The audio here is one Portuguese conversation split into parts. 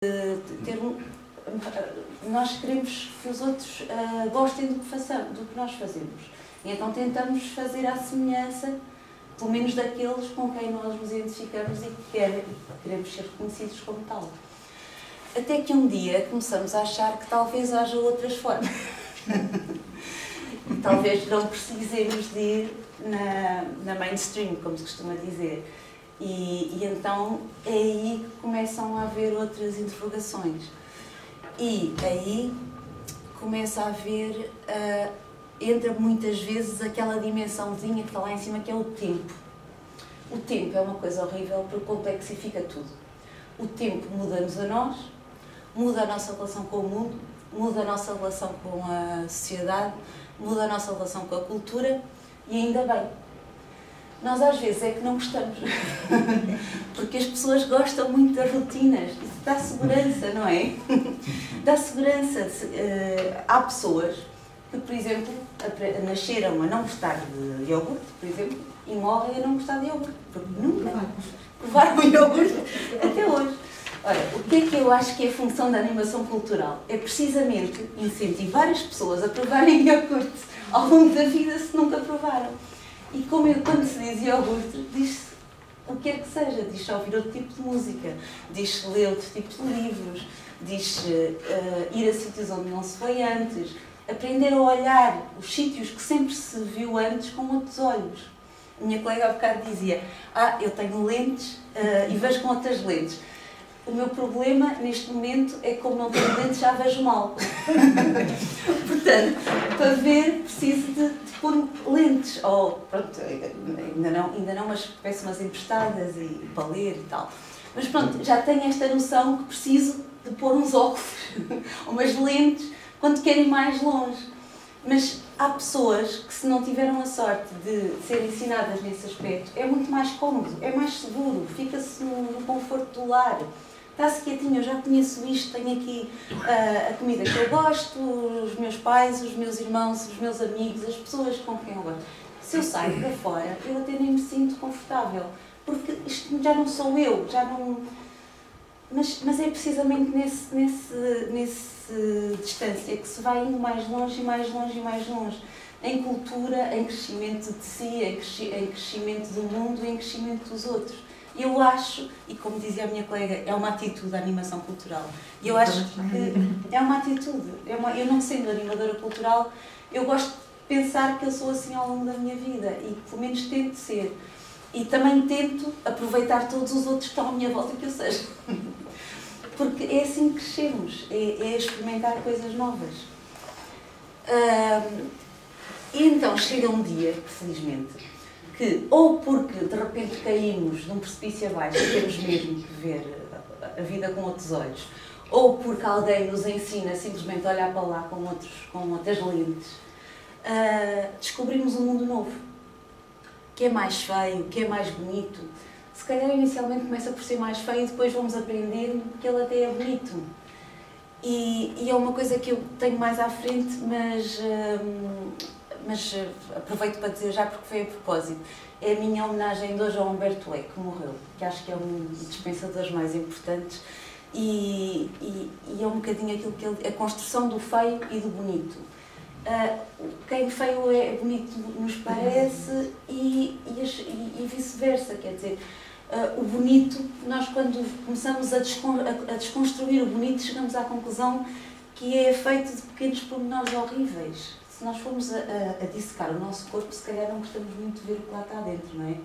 ter nós queremos que os outros gostem do que nós fazemos. E então tentamos fazer à semelhança, pelo menos daqueles com quem nós nos identificamos e que queremos ser reconhecidos como tal. Até que um dia começamos a achar que talvez haja outras formas. E talvez não precisemos de ir na mainstream, como se costuma dizer. E então é aí que começam a haver outras interrogações. E aí começa a haver, entra muitas vezes aquela dimensãozinha que está lá em cima, que é o tempo. O tempo é uma coisa horrível porque complexifica tudo. O tempo muda-nos a nós, muda a nossa relação com o mundo, muda a nossa relação com a sociedade, muda a nossa relação com a cultura e ainda bem. Nós às vezes é que não gostamos, porque as pessoas gostam muito das rotinas, isso dá segurança, não é? Dá segurança. Há pessoas que, por exemplo, nasceram a não gostar de iogurte, por exemplo, e morrem a não gostar de iogurte, porque nunca provaram iogurte até hoje. Ora, o que é que eu acho que é a função da animação cultural? É precisamente incentivar as pessoas a provarem iogurte ao longo da vida se nunca provaram. E quando se diz iogurte, diz-se o que quer que seja, diz-se ouvir outro tipo de música, diz-se ler outro tipo de livros, diz-se ir a sítios onde não se foi antes, aprender a olhar os sítios que sempre se viu antes com outros olhos. A minha colega há bocado dizia, eu tenho lentes e vejo com outras lentes. O meu problema, neste momento, é que como não tenho lentes, já vejo mal. Portanto, para ver, preciso de pôr lentes. Ou, pronto, ainda não, mas peço umas emprestadas e para ler e tal. Mas pronto, já tenho esta noção que preciso de pôr uns óculos, umas lentes, quando quero ir mais longe. Mas há pessoas que, se não tiveram a sorte de serem ensinadas nesse aspecto, é muito mais cômodo, é mais seguro, fica-se no conforto do lar. Está-se quietinho, eu já conheço isto, tenho aqui a comida que eu gosto, os meus pais, os meus irmãos, os meus amigos, as pessoas com quem eu gosto. Se eu saio para fora, eu até nem me sinto confortável, porque isto já não sou eu, já não... Mas é precisamente nesse distância que se vai indo mais longe e mais longe e mais longe. Em cultura, em crescimento de si, em crescimento do mundo e em crescimento dos outros. Eu acho, e como dizia a minha colega, é uma atitude da animação cultural. E eu acho que é uma atitude. Eu não sendo animadora cultural, eu gosto de pensar que eu sou assim ao longo da minha vida e pelo menos tento ser. E também tento aproveitar todos os outros que estão à minha volta que eu seja. Porque é assim que crescemos, é experimentar coisas novas. E então chega um dia, felizmente, que ou porque de repente caímos num precipício abaixo e temos mesmo que ver a vida com outros olhos, ou porque alguém nos ensina simplesmente a olhar para lá com outras lentes, descobrimos um mundo novo, que é mais feio, que é mais bonito. Se calhar inicialmente começa por ser mais feio e depois vamos aprendendo que ele até é bonito. E é uma coisa que eu tenho mais à frente, mas aproveito para dizer já porque foi a propósito. É a minha homenagem de hoje ao Humberto Eco, que morreu, que acho que é um dos dispensadores mais importantes e é um bocadinho aquilo que ele... a construção do feio e do bonito. Quem feio é bonito nos parece e vice-versa, quer dizer, o bonito, nós quando começamos a desconstruir o bonito, chegamos à conclusão que é feito de pequenos pormenores horríveis. Se nós formos a dissecar o nosso corpo, se calhar não gostamos muito de ver o que lá está dentro, não é?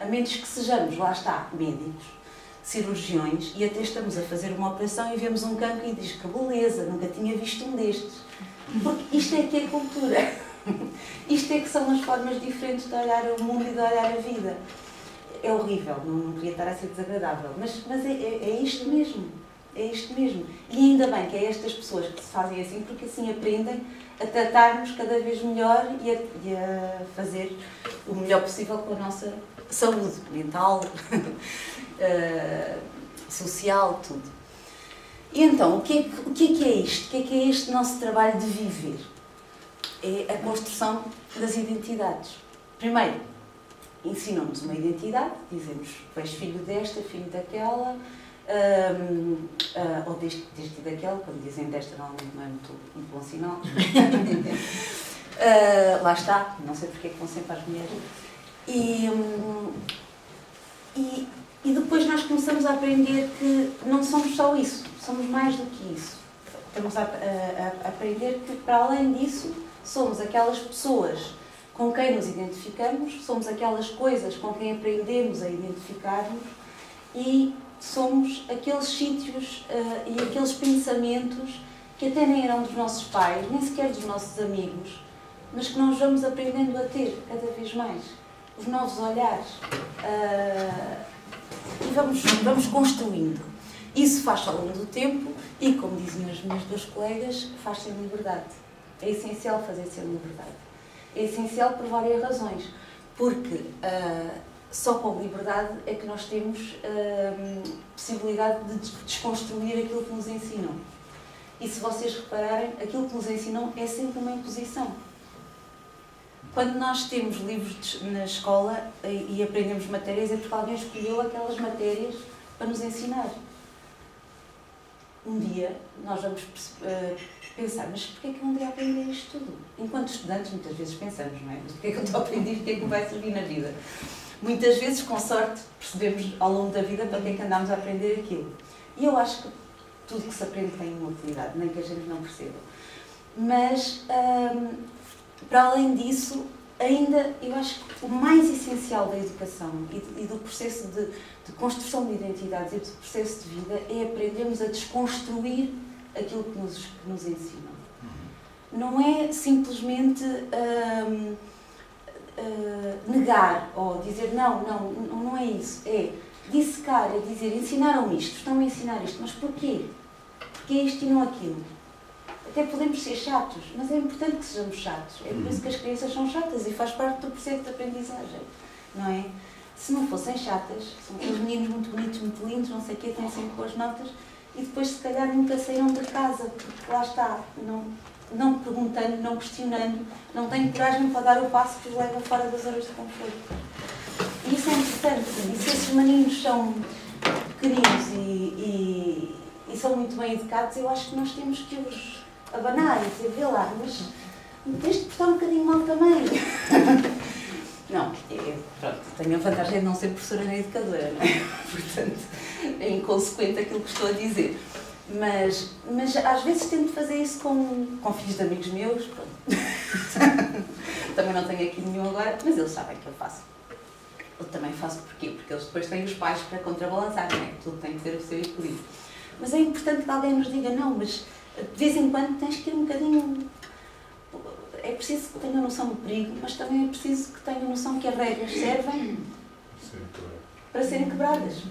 A menos que sejamos, lá está, médicos, cirurgiões, e até estamos a fazer uma operação e vemos um cancro e diz que beleza, nunca tinha visto um destes. Porque isto é que é cultura. Isto é que são as formas diferentes de olhar o mundo e de olhar a vida. É horrível, não queria estar a ser desagradável, mas é isto mesmo. É isto mesmo. E ainda bem que é estas pessoas que se fazem assim, porque assim aprendem a tratar-nos cada vez melhor e a fazer o melhor possível com a nossa saúde mental, social, tudo. E então, o que é isto? O que é este nosso trabalho de viver? É a construção das identidades. Primeiro, ensinam-nos uma identidade, dizemos, tu és filho desta, filho daquela, ou deste e daquele, quando dizem desta normalmente não é muito bom sinal. Lá está, não sei porque é que vão sempre às mulheres. E depois nós começamos a aprender que não somos só isso, somos mais do que isso. Estamos a aprender que, para além disso, somos aquelas pessoas com quem nos identificamos, somos aquelas coisas com quem aprendemos a identificar-nos e somos aqueles sítios e aqueles pensamentos que até nem eram dos nossos pais, nem sequer dos nossos amigos, mas que nós vamos aprendendo a ter cada vez mais. Os novos olhares. E vamos construindo. Isso faz-se ao longo do tempo e, como dizem as minhas duas colegas, faz-se em liberdade. É essencial fazer-se em liberdade. É essencial por várias razões. Porque só com liberdade é que nós temos possibilidade de desconstruir aquilo que nos ensinam. E se vocês repararem, aquilo que nos ensinam é sempre uma imposição. Quando nós temos livros na escola e aprendemos matérias, é porque alguém escolheu aquelas matérias para nos ensinar. Um dia nós vamos pensar, mas porquê é que eu andei a aprender isto tudo? Enquanto estudantes, muitas vezes pensamos, não é? Mas porquê é que eu estou a aprender e porquê é que me vai servir na vida? Muitas vezes, com sorte, percebemos ao longo da vida para que é que andámos a aprender aquilo. E eu acho que tudo que se aprende tem uma utilidade, nem que a gente não perceba. Mas, para além disso, ainda eu acho que o mais essencial da educação e do processo de construção de identidades e do processo de vida é aprendermos a desconstruir aquilo que nos ensinam. Não é simplesmente negar ou dizer não é isso. É dissecar, é dizer, ensinaram isto, estão a ensinar isto, mas porquê? Porquê isto e não aquilo? Até podemos ser chatos, mas é importante que sejamos chatos. É por isso que as crianças são chatas e faz parte do processo de aprendizagem, não é? Se não fossem chatas, são aqueles meninos muito bonitos, muito lindos, não sei o quê, têm sempre boas notas e depois se calhar nunca saíram de casa, porque lá está, não perguntando, não questionando, não têm coragem para dar o passo que os leva fora das zonas de conforto. E isso é importante. E se esses meninos são pequeninos e são muito bem educados, eu acho que nós temos que os abanar e dizer, vê lá, mas tens de portar um bocadinho mal também. Não, pronto, tenho a vantagem de não ser professora nem educadora, não é? Portanto, é inconsequente aquilo que estou a dizer. Mas às vezes tento fazer isso com filhos de amigos meus, pronto. Também não tenho aqui nenhum agora, mas eles sabem que eu faço. Eu também faço porquê? Porque eles depois têm os pais para contrabalançar, não é? Tudo tem que ter o seu equilíbrio. Mas é importante que alguém nos diga, não, mas de vez em quando tens que ir um bocadinho... É preciso que tenham noção do perigo, mas também é preciso que tenham noção que as regras servem para serem quebradas.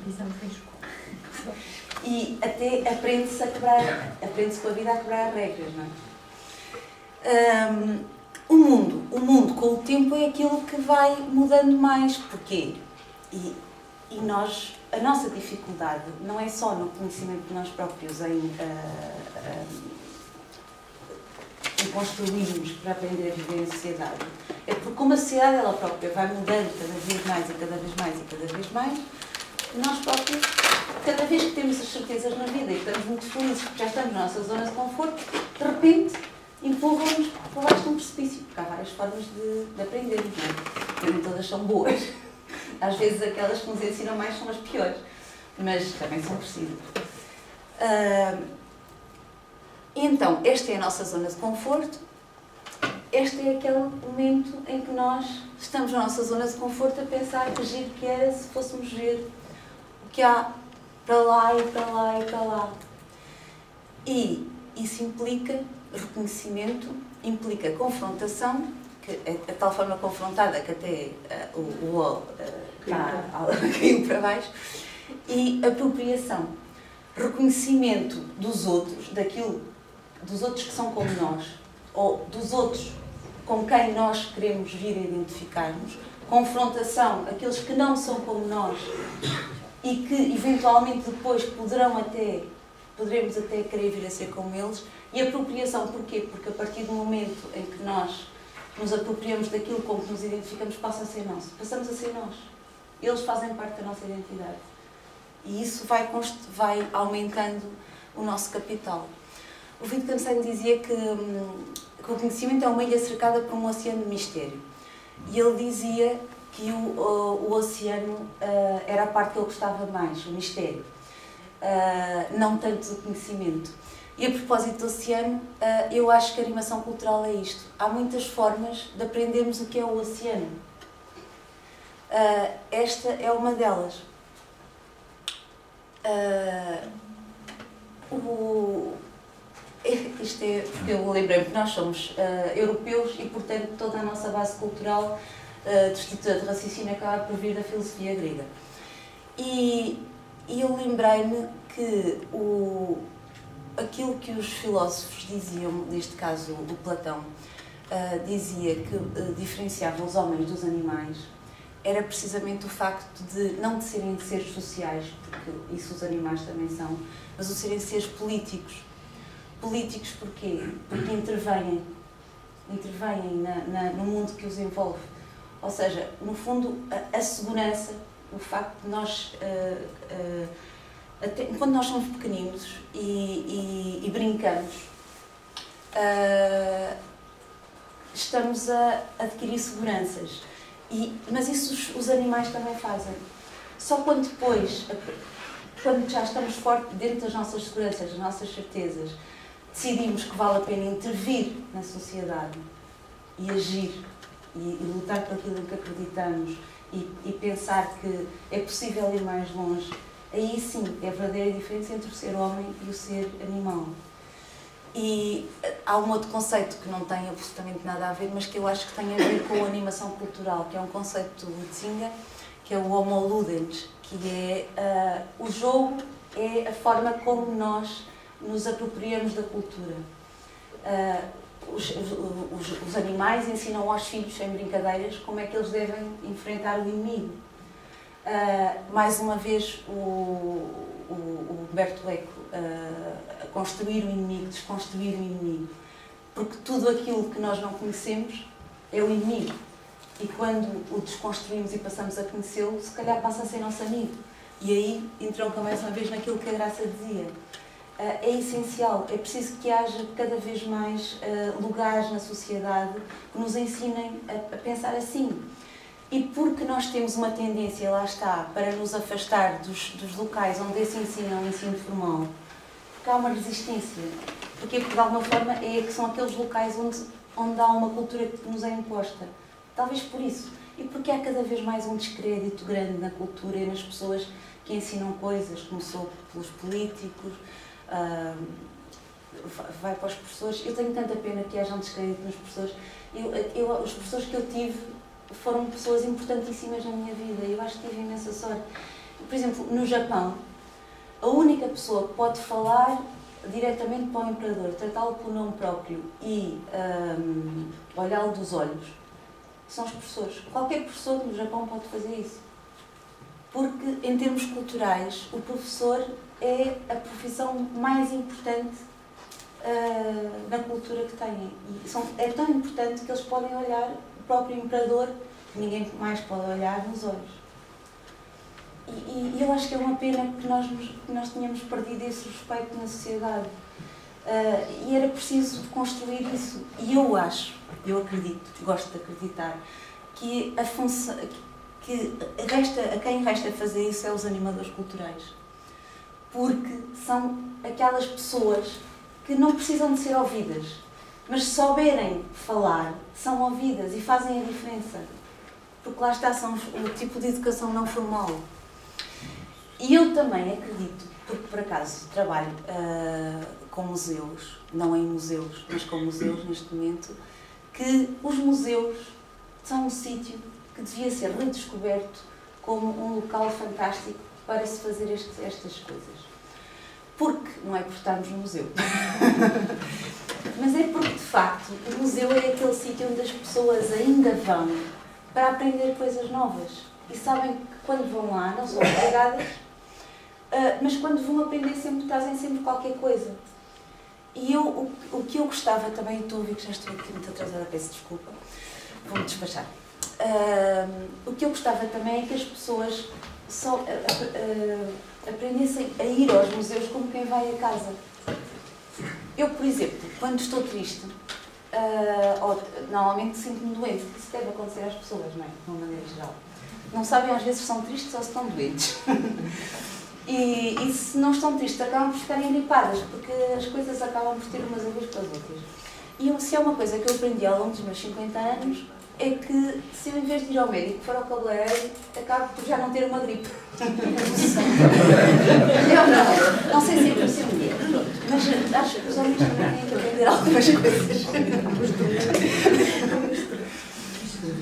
E até aprende-se a quebrar, aprende-se com a vida a quebrar as regras, não é? O mundo com o tempo é aquilo que vai mudando mais. Porquê? E a nossa dificuldade não é só no conhecimento de nós próprios em construirmos para aprender a viver em sociedade. É porque como a sociedade ela própria vai mudando cada vez mais e cada vez mais e cada vez mais, nós próprios, cada vez que temos as certezas na vida e estamos muito felizes porque já estamos na nossa zona de conforto, de repente empurram-nos para baixo de um precipício, porque há várias formas de aprendermos, não é? Nem todas são boas. Às vezes aquelas que nos ensinam mais são as piores, mas também são precisas. Então, esta é a nossa zona de conforto, este é aquele momento em que nós estamos na nossa zona de conforto a pensar que giro que era se fôssemos ver o que há para lá e para lá e para lá. E isso implica reconhecimento, implica confrontação, que é a tal forma confrontada que até o UOL caiu para baixo, e apropriação. Reconhecimento dos outros, dos outros que são como nós, ou dos outros com quem nós queremos vir a identificar-nos, confrontação, aqueles que não são como nós e que eventualmente depois poderemos até querer vir a ser como eles, e apropriação, porquê? Porque a partir do momento em que nós nos apropriamos daquilo com que nos identificamos, passa a ser nosso, passamos a ser nós. Eles fazem parte da nossa identidade. E isso vai aumentando o nosso capital. O Wittgenstein dizia que o conhecimento é uma ilha cercada por um oceano de mistério. E ele dizia que o oceano era a parte que ele gostava mais, o mistério, não tanto do conhecimento. E a propósito do oceano, eu acho que a animação cultural é isto. Há muitas formas de aprendermos o que é o oceano. Esta é uma delas. Isto é porque eu lembrei-me que nós somos europeus e, portanto, toda a nossa base cultural de estrutura de raciocínio acaba por vir da filosofia grega. E eu lembrei-me que aquilo que os filósofos diziam, neste caso o Platão, dizia que diferenciava os homens dos animais, era precisamente o facto de não de serem seres sociais, porque isso os animais também são, mas de serem seres políticos. Políticos porquê? Porque intervêm no mundo que os envolve. Ou seja, no fundo, a segurança, o facto de nós, quando nós somos pequeninos e brincamos, estamos a adquirir seguranças. Mas isso os animais também fazem. Só quando depois, quando já estamos fortes dentro das nossas seguranças, das nossas certezas, decidimos que vale a pena intervir na sociedade e agir e lutar por aquilo em que acreditamos e pensar que é possível ir mais longe, aí sim é a verdadeira diferença entre o ser homem e o ser animal. E há um outro conceito que não tem absolutamente nada a ver, mas que eu acho que tem a ver com a animação cultural, que é um conceito do Huizinga, que é o homo ludens, que é o jogo é a forma como nós nos apropriamos da cultura. Os animais ensinam aos filhos, sem brincadeiras, como é que eles devem enfrentar o inimigo. Mais uma vez, o Humberto Eco a construir o inimigo, desconstruir o inimigo, porque tudo aquilo que nós não conhecemos é o inimigo. E quando o desconstruímos e passamos a conhecê-lo, se calhar passa a ser nosso amigo. E aí entramos mais uma vez naquilo que a Graça dizia. É essencial, é preciso que haja cada vez mais lugares na sociedade que nos ensinem a pensar assim. E porque nós temos uma tendência, lá está, para nos afastar dos locais onde se ensina o ensino formal, porque há uma resistência. Porque de alguma forma que são aqueles locais onde há uma cultura que nos é imposta. Talvez por isso. E porque há cada vez mais um descrédito grande na cultura e nas pessoas que ensinam coisas, começou pelos políticos, vai para os professores. Eu tenho tanta pena que haja um descrédito nas pessoas. Os professores que eu tive foram pessoas importantíssimas na minha vida. Eu acho que tive imensa sorte. Por exemplo, no Japão, a única pessoa que pode falar diretamente para o imperador, tratá-lo pelo nome próprio e olhá-lo dos olhos, são os professores. Qualquer professor no Japão pode fazer isso. Porque, em termos culturais, o professor é a profissão mais importante na cultura que têm. E é tão importante que eles podem olhar o próprio imperador, que ninguém mais pode olhar, nos olhos. E eu acho que é uma pena que nós tenhamos perdido esse respeito na sociedade. E era preciso construir isso. E eu acredito, gosto de acreditar, que a função, a quem resta fazer isso é os animadores culturais. Porque são aquelas pessoas que não precisam de ser ouvidas, mas se souberem falar, são ouvidas e fazem a diferença. Porque lá está, são o tipo de educação não formal. E eu também acredito, porque por acaso trabalho com museus, não em museus, mas com museus neste momento, que os museus são um sítio que devia ser redescoberto como um local fantástico para se fazer estas coisas. Porque, não é por estarmos no museu, mas é porque, de facto, o museu é aquele sítio onde as pessoas ainda vão para aprender coisas novas. E sabem que quando vão lá, não são obrigadas, mas quando vão aprender trazem sempre qualquer coisa. E o que eu gostava também, estou a ouvir que já estou aqui muito atrasada, peço desculpa, vou-me despachar. O que eu gostava também é que as pessoas só aprendessem a ir aos museus como quem vai a casa. Eu, por exemplo, quando estou triste, normalmente sinto-me doente. Isso deve acontecer às pessoas, não é? De uma maneira geral. Não sabem às vezes se são tristes ou se estão doentes. E se não estão tristes, acabam por ficarem gripadas, porque as coisas acabam por ter umas a ver com as outras. E se é uma coisa que eu aprendi ao longo dos meus 50 anos, é que se eu, em vez de ir ao médico, for ao cabeleireiro, acabo por já não ter uma gripe. Eu não sei se é por ser mulher, mas acho que os homens também têm que aprender algumas coisas.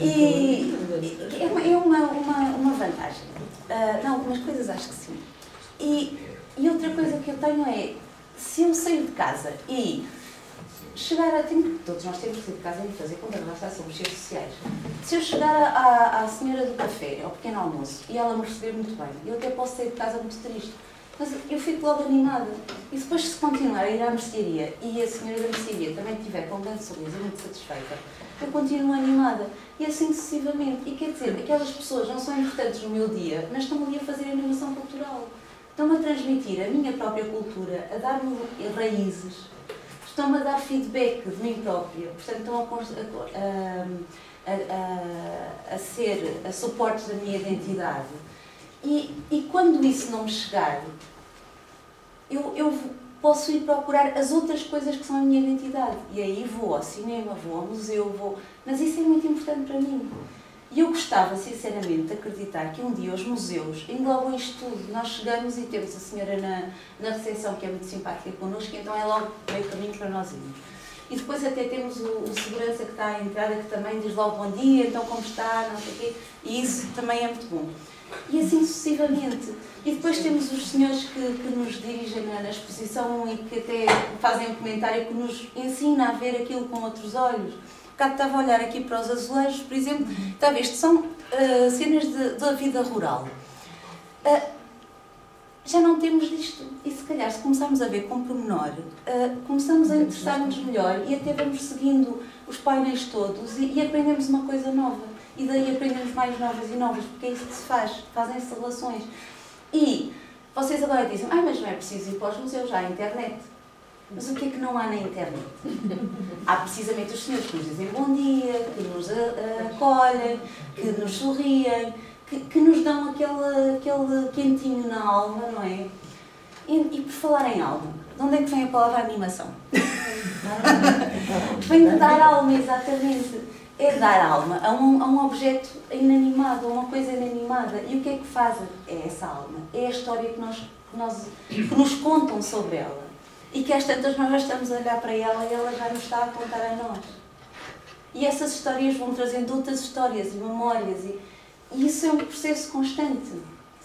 E é uma vantagem. Não, algumas coisas acho que sim. E outra coisa que eu tenho é, se eu sair de casa e chegar a tempo, todos nós temos que sair de casa e fazer compras, lá está, somos seres sociais. Se eu chegar à senhora do café, ao pequeno almoço, e ela me receber muito bem, eu até posso sair de casa muito triste, mas eu fico logo animada. E depois, se continuar a ir à mercearia e a senhora da mercearia também estiver com um grande sorriso e muito satisfeita, eu continuo animada. E assim sucessivamente. E quer dizer, aquelas pessoas não são importantes no meu dia, mas estão ali a fazer animação cultural. Estão-me a transmitir a minha própria cultura, a dar-me raízes, estão-me a dar feedback de mim própria, portanto estão a ser a suporte da minha identidade. E quando isso não me chegar, eu posso ir procurar as outras coisas que são a minha identidade. E aí vou ao cinema, vou ao museu, mas isso é muito importante para mim. E eu gostava, sinceramente, de acreditar que um dia os museus englobam isto tudo. Nós chegamos e temos a senhora na recepção, que é muito simpática connosco, então é logo meio caminho para nós irmos. E depois até temos o segurança que está à entrada, que também diz logo bom dia, então como está, não sei o quê. E isso também é muito bom. E assim sucessivamente. E depois temos os senhores que nos dirigem na exposição e que até fazem um comentário que nos ensina a ver aquilo com outros olhos. Cá estava a olhar aqui para os azulejos, por exemplo, está a ver, isto são cenas da vida rural. Já não temos disto. E se calhar, se começarmos a ver com pormenor, começamos a interessar-nos melhor e até vamos seguindo os painéis todos e aprendemos uma coisa nova. E daí aprendemos mais novas e novas, porque é isso que se faz, fazem-se relações. E vocês agora dizem, mas não é preciso ir para os museus, já há internet. Mas o que é que não há na internet? Há precisamente os senhores que nos dizem bom dia, que nos acolhem, que nos sorriem, que nos dão aquele quentinho na alma, não é? E por falar em alma, de onde é que vem a palavra animação? Vem de dar alma, exatamente. É dar alma a um objeto inanimado, a uma coisa inanimada. E o que é que faz essa alma? É a história que nos contam sobre ela. E que às tantas nós já estamos a olhar para ela e ela já nos está a contar a nós. E essas histórias vão trazendo outras histórias e memórias. E isso é um processo constante.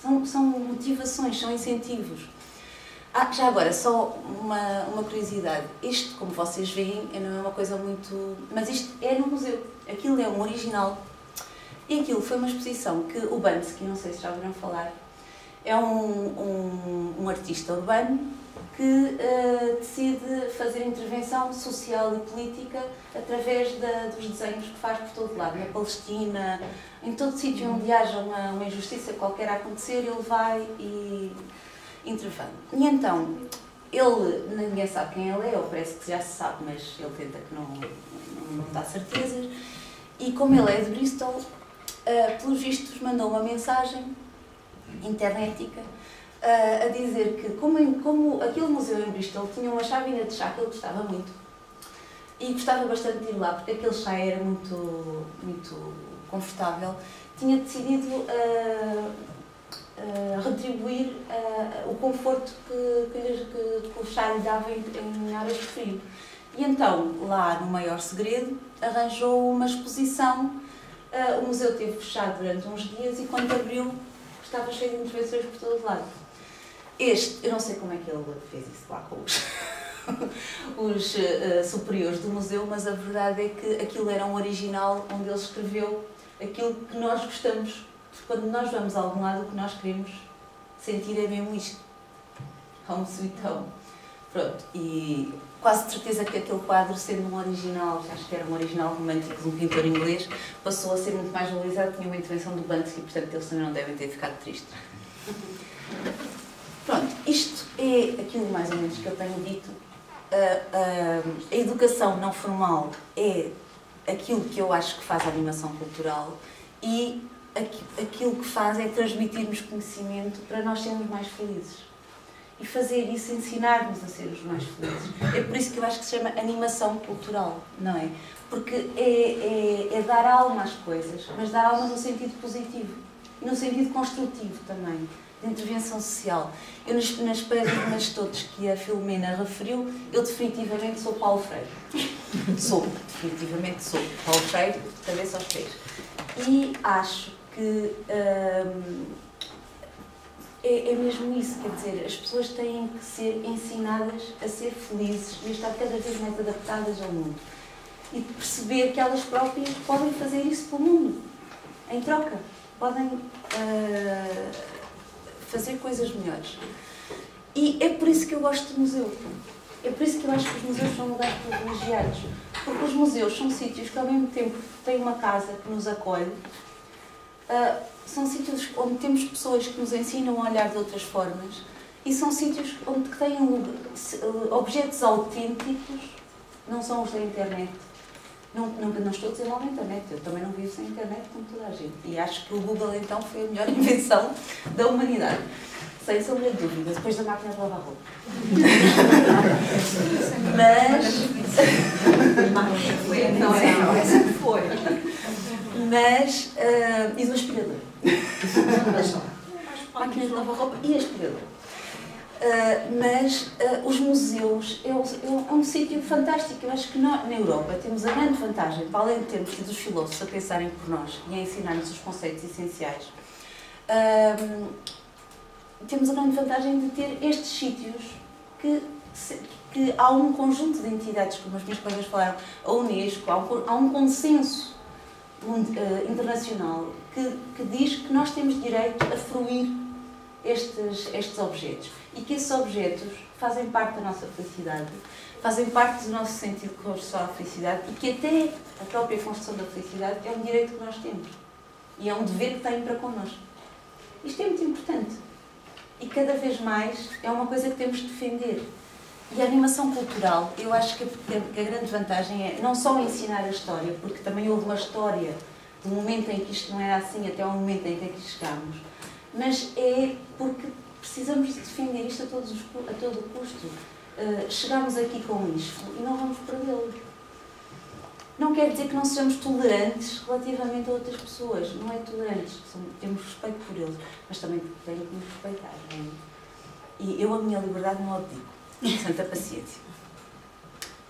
São motivações, são incentivos. Já agora, só uma curiosidade. Isto, como vocês veem, não é uma coisa muito... Mas isto é no museu. Aquilo é um original. E aquilo foi uma exposição que o Banksy, não sei se já ouviram falar, é um artista urbano que decide fazer intervenção social e política através dos desenhos que faz por todo lado, na Palestina, em todo sítio onde haja uma injustiça qualquer a acontecer, ele vai e intervém. E então, ninguém sabe quem ele é, ou parece que já se sabe, mas ele tenta que não dá certezas, e como ele é de Bristol, pelos vistos mandou uma mensagem internetica a dizer que como aquele museu em Bristol tinha uma chávena de chá que ele gostava muito e gostava bastante de ir lá porque aquele chá era muito, muito confortável, tinha decidido retribuir o conforto que o chá lhe dava em áreas de frio. E então, lá no maior segredo, arranjou uma exposição. O museu esteve fechado durante uns dias e quando abriu estava cheio de intervenções por todo lado. Eu não sei como é que ele fez isso lá com os superiores do museu, mas a verdade é que aquilo era um original onde ele escreveu aquilo que nós gostamos. Quando nós vamos a algum lado, o que nós queremos sentir é mesmo isto. Home sweet home. Pronto, e quase de certeza que aquele quadro, sendo um original, acho que era um original romântico de um pintor inglês, passou a ser muito mais valorizado, tinha uma intervenção do Banksy, portanto eles também não devem ter ficado tristes. Pronto, isto é aquilo mais ou menos que eu tenho dito. A educação não formal é aquilo que eu acho que faz a animação cultural e aquilo que faz é transmitir-nos conhecimento para nós sermos mais felizes. E fazer isso, ensinar-nos a ser os mais felizes. É por isso que eu acho que se chama animação cultural, não é? Porque é dar alma às coisas, mas dar alma no sentido positivo e no sentido construtivo também, de intervenção social. Eu, nas paradigmas todos que a Filomena referiu, eu definitivamente sou Paulo Freire. Definitivamente sou Paulo Freire, de cabeça aos pés. E acho que é mesmo isso, quer dizer, as pessoas têm que ser ensinadas a ser felizes e a estar cada vez mais adaptadas ao mundo. E perceber que elas próprias podem fazer isso pelo mundo, em troca. Podem fazer coisas melhores. E é por isso que eu gosto de museu. É por isso que eu acho que os museus são lugares privilegiados. Porque os museus são sítios que, ao mesmo tempo, têm uma casa que nos acolhe. São sítios onde temos pessoas que nos ensinam a olhar de outras formas. E são sítios onde têm objetos autênticos, não são os da internet. Não estou a dizer mal da internet, eu também não vivo sem internet como toda a gente. E acho que o Google, então, foi a melhor invenção da humanidade. Sem sombra de dúvida, depois da máquina de lavar roupa. Não é? Essa que foi. E do aspirador. Máquina de lavar roupa e aspirador. Os museus é um sítio fantástico. Eu acho que nós, na Europa, temos a grande vantagem, para além de termos tido os filósofos a pensarem por nós e a ensinar-nos os conceitos essenciais, temos a grande vantagem de ter estes sítios que há um conjunto de entidades, como as minhas colegas falaram, a Unesco, há um consenso internacional que diz que nós temos direito a fruir estes objetos e que esses objetos fazem parte da nossa felicidade, fazem parte do nosso sentido de construção da felicidade e que até a própria construção da felicidade é um direito que nós temos e é um dever que têm para connosco. Isto é muito importante e cada vez mais é uma coisa que temos de defender. E a animação cultural, eu acho que a grande vantagem é não só ensinar a história, porque também houve uma história do momento em que isto não era assim até ao momento em que aqui chegámos, mas é porque precisamos de defender isto a todo o custo. Chegamos aqui com isto e não vamos perdê-lo. Não quer dizer que não sejamos tolerantes relativamente a outras pessoas. Não é tolerantes, temos respeito por eles, mas também têm que nos respeitar. Não é? E eu a minha liberdade não abdico. Santa paciência.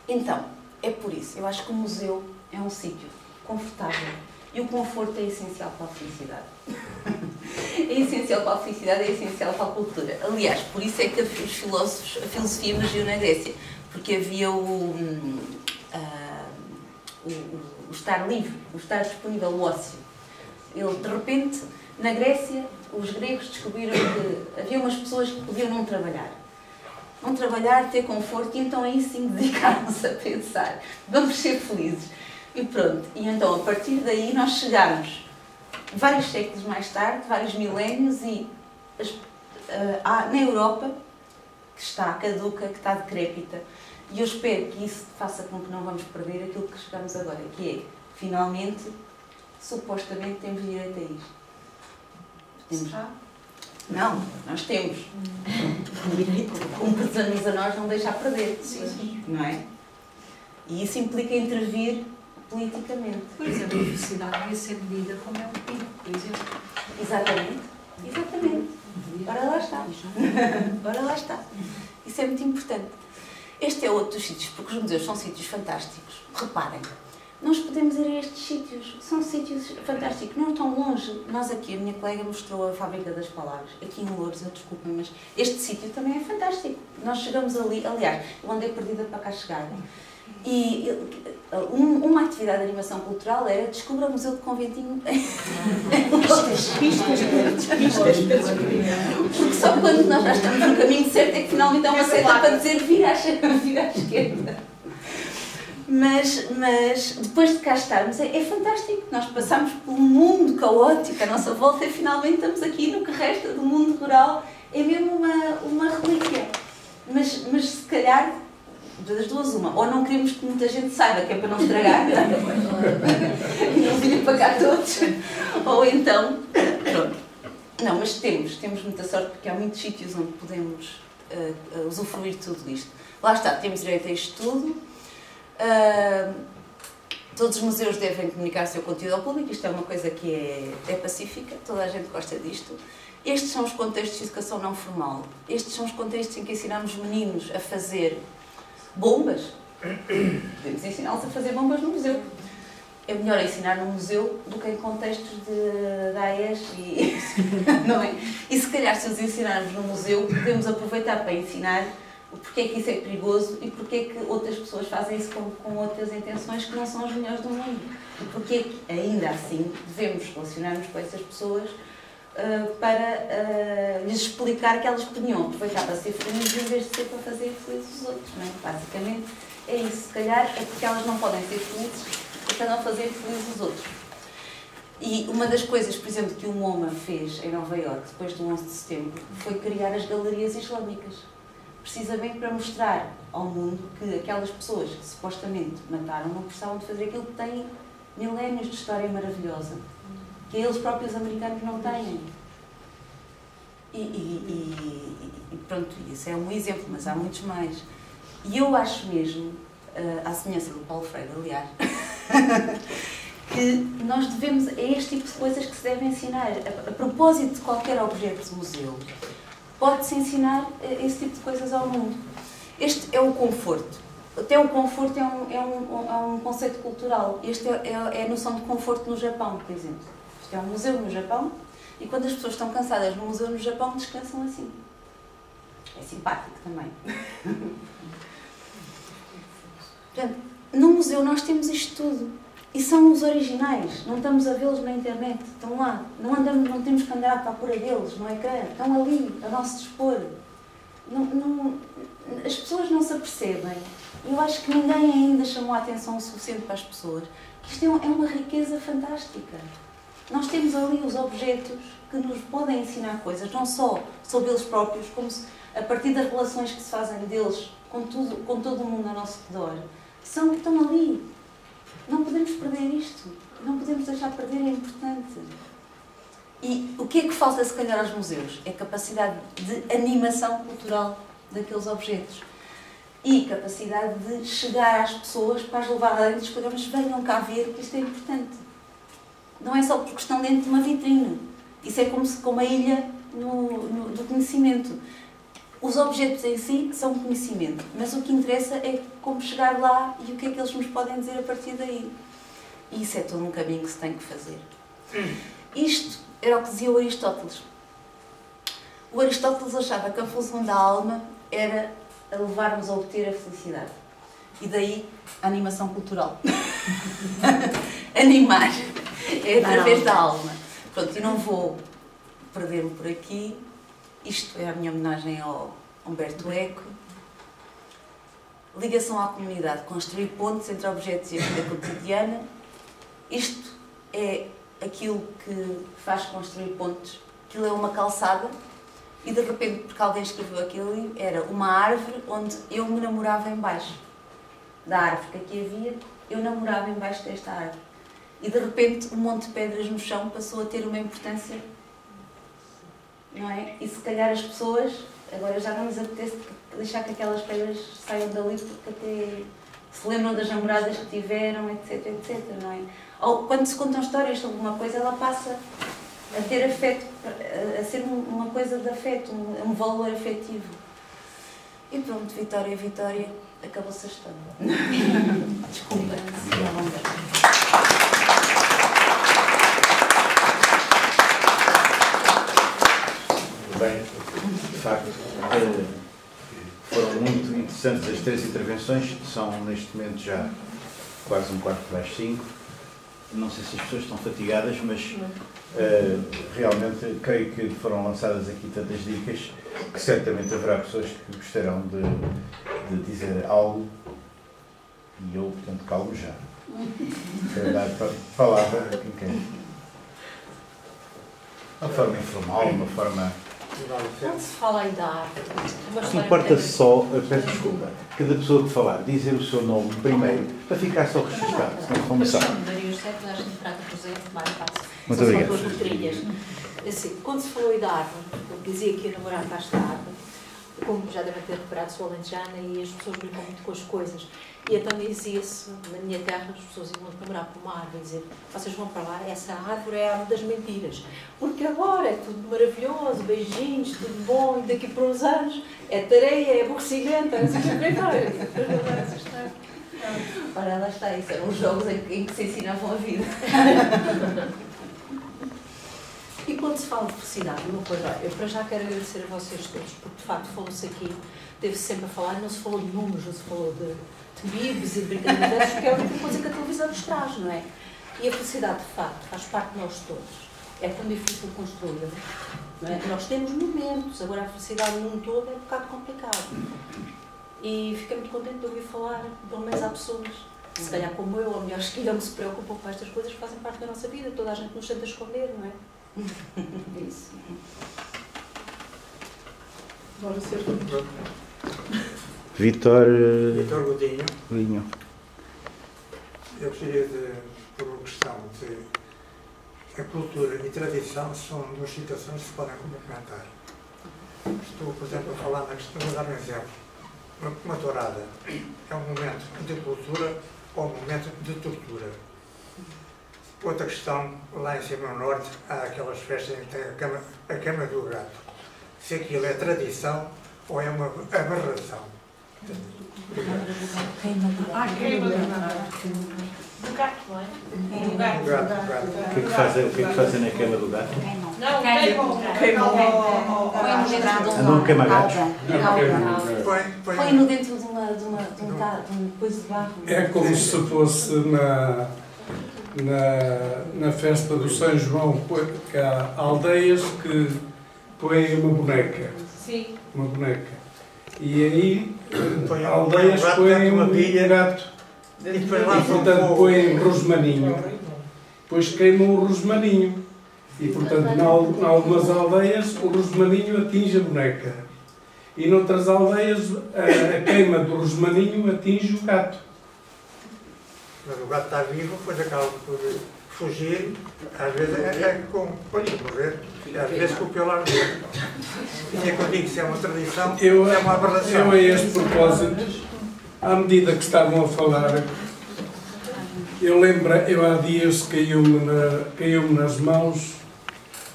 Então, é por isso. Eu acho que o museu é um sítio confortável. E o conforto é essencial para a felicidade. É essencial para a felicidade, é essencial para a cultura. Aliás, por isso é que os filósofos, a filosofia emergiu na Grécia. Porque havia o estar livre, o estar disponível, o ócio. De repente, na Grécia, os gregos descobriram que havia umas pessoas que podiam não trabalhar. Não trabalhar, ter conforto, e então aí sim dedicaram-se a pensar. Vamos ser felizes. E pronto. E então, a partir daí, nós chegamos, vários séculos mais tarde, vários milénios, e na Europa, que está caduca, que está decrépita, e eu espero que isso faça com que não vamos perder aquilo que chegamos agora, que é, finalmente, supostamente, temos direito a isto. Temos? Não, nós temos. Cumpre-nos a nós não deixar perder, não é? E isso implica intervir politicamente. Por exemplo, a felicidade devia ser medida como é um PIB, por exemplo. Exatamente. Ora lá está. Ora lá está. Isso é muito importante. Este é outro dos sítios, porque os museus são sítios fantásticos. Reparem, nós podemos ir a estes sítios, são sítios fantásticos, não tão longe. Nós aqui, a minha colega mostrou a Fábrica das Palavras, aqui em Loures, desculpem, mas este sítio também é fantástico. Nós chegamos ali, aliás, eu andei perdida para cá chegar. E uma atividade de animação cultural era descobrir o Museu de Conventinho. Pistas. Porque só quando nós já estamos no caminho certo é que finalmente há uma seta para dizer vira à esquerda. Mas depois de cá estarmos, é fantástico. Nós passamos por um mundo caótico à nossa volta e finalmente estamos aqui no que resta do mundo rural. É mesmo uma relíquia. Mas se calhar, das duas uma, ou não queremos que muita gente saiba, que é para não estragar, e não vir para cá todos, ou então, pronto. Não, mas temos muita sorte porque há muitos sítios onde podemos usufruir de tudo isto. Lá está, temos direito a isto tudo. Todos os museus devem comunicar o seu conteúdo ao público, isto é uma coisa que é pacífica, toda a gente gosta disto. Estes são os contextos de educação não formal. Estes são os contextos em que ensinamos meninos a fazer bombas. Podemos ensiná-los a fazer bombas no museu. É melhor ensinar no museu do que em contextos de AES não é? E se calhar se os ensinarmos no museu, podemos aproveitar para ensinar o porquê é que isso é perigoso e porquê é que outras pessoas fazem isso com outras intenções que não são as melhores do mundo. E porquê é que, ainda assim, devemos relacionar-nos com essas pessoas para lhes explicar que elas podiam aproveitar para ser felizes em vez de ser para fazer felizes os outros. Não é? Basicamente é isso. Se calhar é porque elas não podem ser felizes porque andam a fazer felizes os outros. E uma das coisas, por exemplo, que o MoMA fez em Nova Iorque depois do 11 de setembro foi criar as galerias islâmicas. Precisamente para mostrar ao mundo que aquelas pessoas que supostamente mataram não precisavam de fazer aquilo que têm milénios de história maravilhosa, que eles próprios americanos não têm. E pronto, isso é um exemplo, mas há muitos mais. E eu acho mesmo, à semelhança do Paulo Freire, aliás, que nós devemos, é este tipo de coisas que se devem ensinar. A propósito de qualquer objeto de museu, pode-se ensinar esse tipo de coisas ao mundo. Este é o conforto. Até o conforto é um conceito cultural. Este é a noção de conforto no Japão, por exemplo. Isto é um museu no Japão e quando as pessoas estão cansadas no museu no Japão, descansam assim. É simpático também. Portanto, no museu nós temos isto tudo. E são os originais. Não estamos a vê-los na internet. Estão lá. Não temos que andar à procura deles no ecrã. Estão ali, a nosso dispor. As pessoas não se apercebem. Eu acho que ninguém ainda chamou a atenção o suficiente para as pessoas. Isto é uma riqueza fantástica. Nós temos ali os objetos que nos podem ensinar coisas, não só sobre eles próprios, como a partir das relações que se fazem deles com todo o mundo ao nosso redor. Estão ali. Não podemos perder isto. Não podemos deixar de perder, é importante. E o que é que falta, se calhar, aos museus? É capacidade de animação cultural daqueles objetos. E capacidade de chegar às pessoas para as levar lá dentro e explicar-nos, venham cá ver que isto é importante. Não é só porque estão dentro de uma vitrine. Isso é como a ilha do conhecimento. Os objetos em si são conhecimento, mas o que interessa é como chegar lá e o que é que eles nos podem dizer a partir daí. E isso é todo um caminho que se tem que fazer. Isto era o que dizia o Aristóteles. O Aristóteles achava que a função da alma era a levar-nos a obter a felicidade. E daí a animação cultural. Animar. É através da alma. Pronto, e não vou perder-me por aqui. Isto é a minha homenagem ao Humberto Eco. Ligação à comunidade, construir pontes entre objetos e a vida cotidiana. Isto é aquilo que faz construir pontes. Aquilo é uma calçada e de repente, porque alguém escreveu aquilo, era uma árvore onde eu me namorava em baixo. Da árvore que aqui havia, eu namorava em baixo desta árvore. E de repente, um monte de pedras no chão passou a ter uma importância. Não é? E se calhar as pessoas, agora já não lhes apetece deixar que aquelas pedras saiam dali porque até se lembram das namoradas que tiveram, etc, etc, não é? Ou quando se contam histórias sobre uma coisa, ela passa a ter afeto, a ser uma coisa de afeto, um valor afetivo. E pronto, Vitória, Vitória, acabou-se a história. Desculpa, se alongar. Bem, de facto, foram muito interessantes as 3 intervenções, são neste momento já quase 5:15. Não sei se as pessoas estão fatigadas, mas realmente creio que foram lançadas aqui tantas dicas que certamente haverá pessoas que gostarão de dizer algo, e eu, portanto, calmo já. Quero dar a palavra a quem quer. Uma forma informal, uma forma... Quando se fala aí da árvore, Importa-se só, peço desculpa, cada pessoa que falar, dizer o seu nome primeiro, para ficar só registado, senão vão começar. Maria José, toda a gente prata presente, mais fácil. Muito obrigado. São duas letrinhas. Assim, quando se falou aí da árvore, eu dizia que ia namorar para esta árvore, como já devem ter reparado, sou alentejana e as pessoas brincam muito com as coisas. E então dizia-se, na minha terra, as pessoas iam namorar para uma árvore e dizer: vocês vão para lá, essa árvore é a árvore das mentiras. Porque agora é tudo maravilhoso, beijinhos, tudo bom, e daqui por uns anos é tareia, é aborrecimento, é assim que Ora, lá está, isso eram os jogos em que se ensinavam a vida. E quando se fala de felicidade, uma coisa, eu para já quero agradecer a vocês todos, porque de facto falou-se aqui, teve-se sempre a falar, não se falou de números, não se falou de bibes e de brincadeiras, que é a única coisa que a televisão nos traz, não é? E a felicidade, de facto, faz parte de nós todos. É tão difícil construí-la, não é? Nós temos momentos, agora a felicidade no mundo todo é um bocado complicado. E fiquei muito contente de ouvir falar, pelo menos há pessoas, se calhar como eu, ou melhor, que não se preocupam com estas coisas que fazem parte da nossa vida, toda a gente nos tenta esconder, não é? Isso. Bora ser Vítor Godinho. Eu gostaria de, por uma questão de a cultura e tradição são duas situações que se podem complementar. Estou, por exemplo, a falar na questão, vou dar um exemplo. Uma tourada é um momento de cultura ou um momento de tortura. Outra questão, lá em cima no norte, há aquelas festas em que tem a cama do gato. Se aquilo é tradição ou é uma aberração. queima do gato, não é? Do gato. O que é que fazem na queima do gato? Não, queimam. Andam a queimar gatos? Põe-no dentro de uma coisa de barro. É como se fosse na festa do São João, que há aldeias que põem uma boneca. Sim. Uma boneca. E aí aldeias põem um gato. E portanto põem rosmaninho. Depois queimam o rosmaninho. E portanto, em algumas aldeias o rosmaninho atinge a boneca. E noutras aldeias a queima do rosmaninho atinge o gato. Mas o gato está vivo, depois acaba por fugir, às vezes é com pode morrer, às vezes com o pior dele. E é que eu digo que se é uma tradição, é uma aberração. Eu a este propósito, à medida que estavam a falar, eu há dias caiu-me nas mãos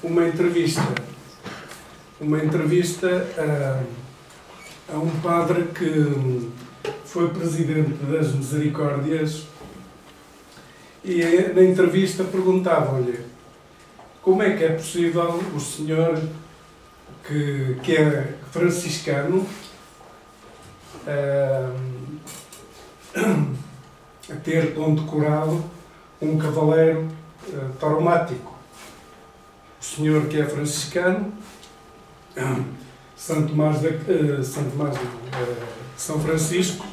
uma entrevista a um padre que foi presidente das Misericórdias. E na entrevista perguntavam-lhe como é que é possível o senhor que é franciscano ter condecorado um cavaleiro tauromático. O senhor que é franciscano, São Francisco,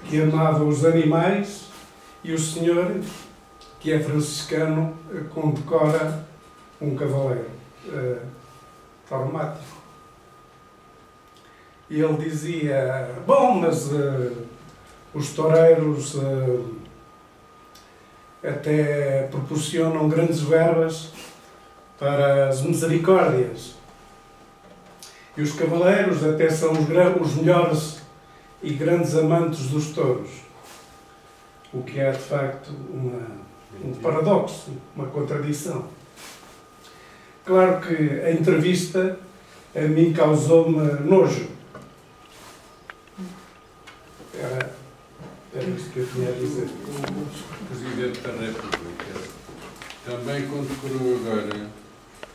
que amava os animais, e o senhor que é franciscano condecora um cavaleiro tauromático. E ele dizia: bom, mas os toureiros até proporcionam grandes verbas para as misericórdias. E os cavaleiros até são os melhores e grandes amantes dos touros. O que é, de facto, um paradoxo, uma contradição. Claro que a entrevista a mim causou-me nojo. Era isso que eu tinha a dizer. O Presidente da República também condecorou agora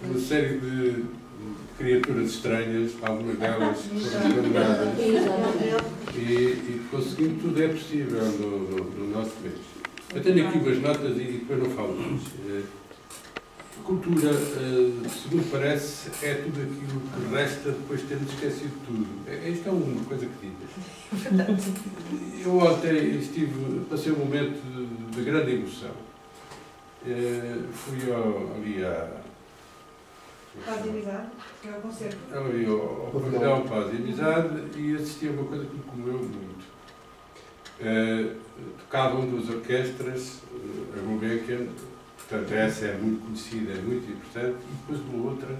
uma série de criaturas estranhas, algumas delas foram condenadas. E conseguindo tudo é possível no nosso mês. Eu tenho aqui umas notas e depois não falo mais. Cultura, segundo parece, é tudo aquilo que resta depois de termos esquecido tudo. Isto é uma coisa que diz. Eu ontem passei um momento de grande emoção. Fui ali Paz e Amizade, é o concerto. ali ao Pavilhão Paz e Amizade e assisti a uma coisa que me comoveu muito. Tocavam duas orquestras, a Gulbenkian, portanto essa é muito conhecida, é muito importante, e depois uma outra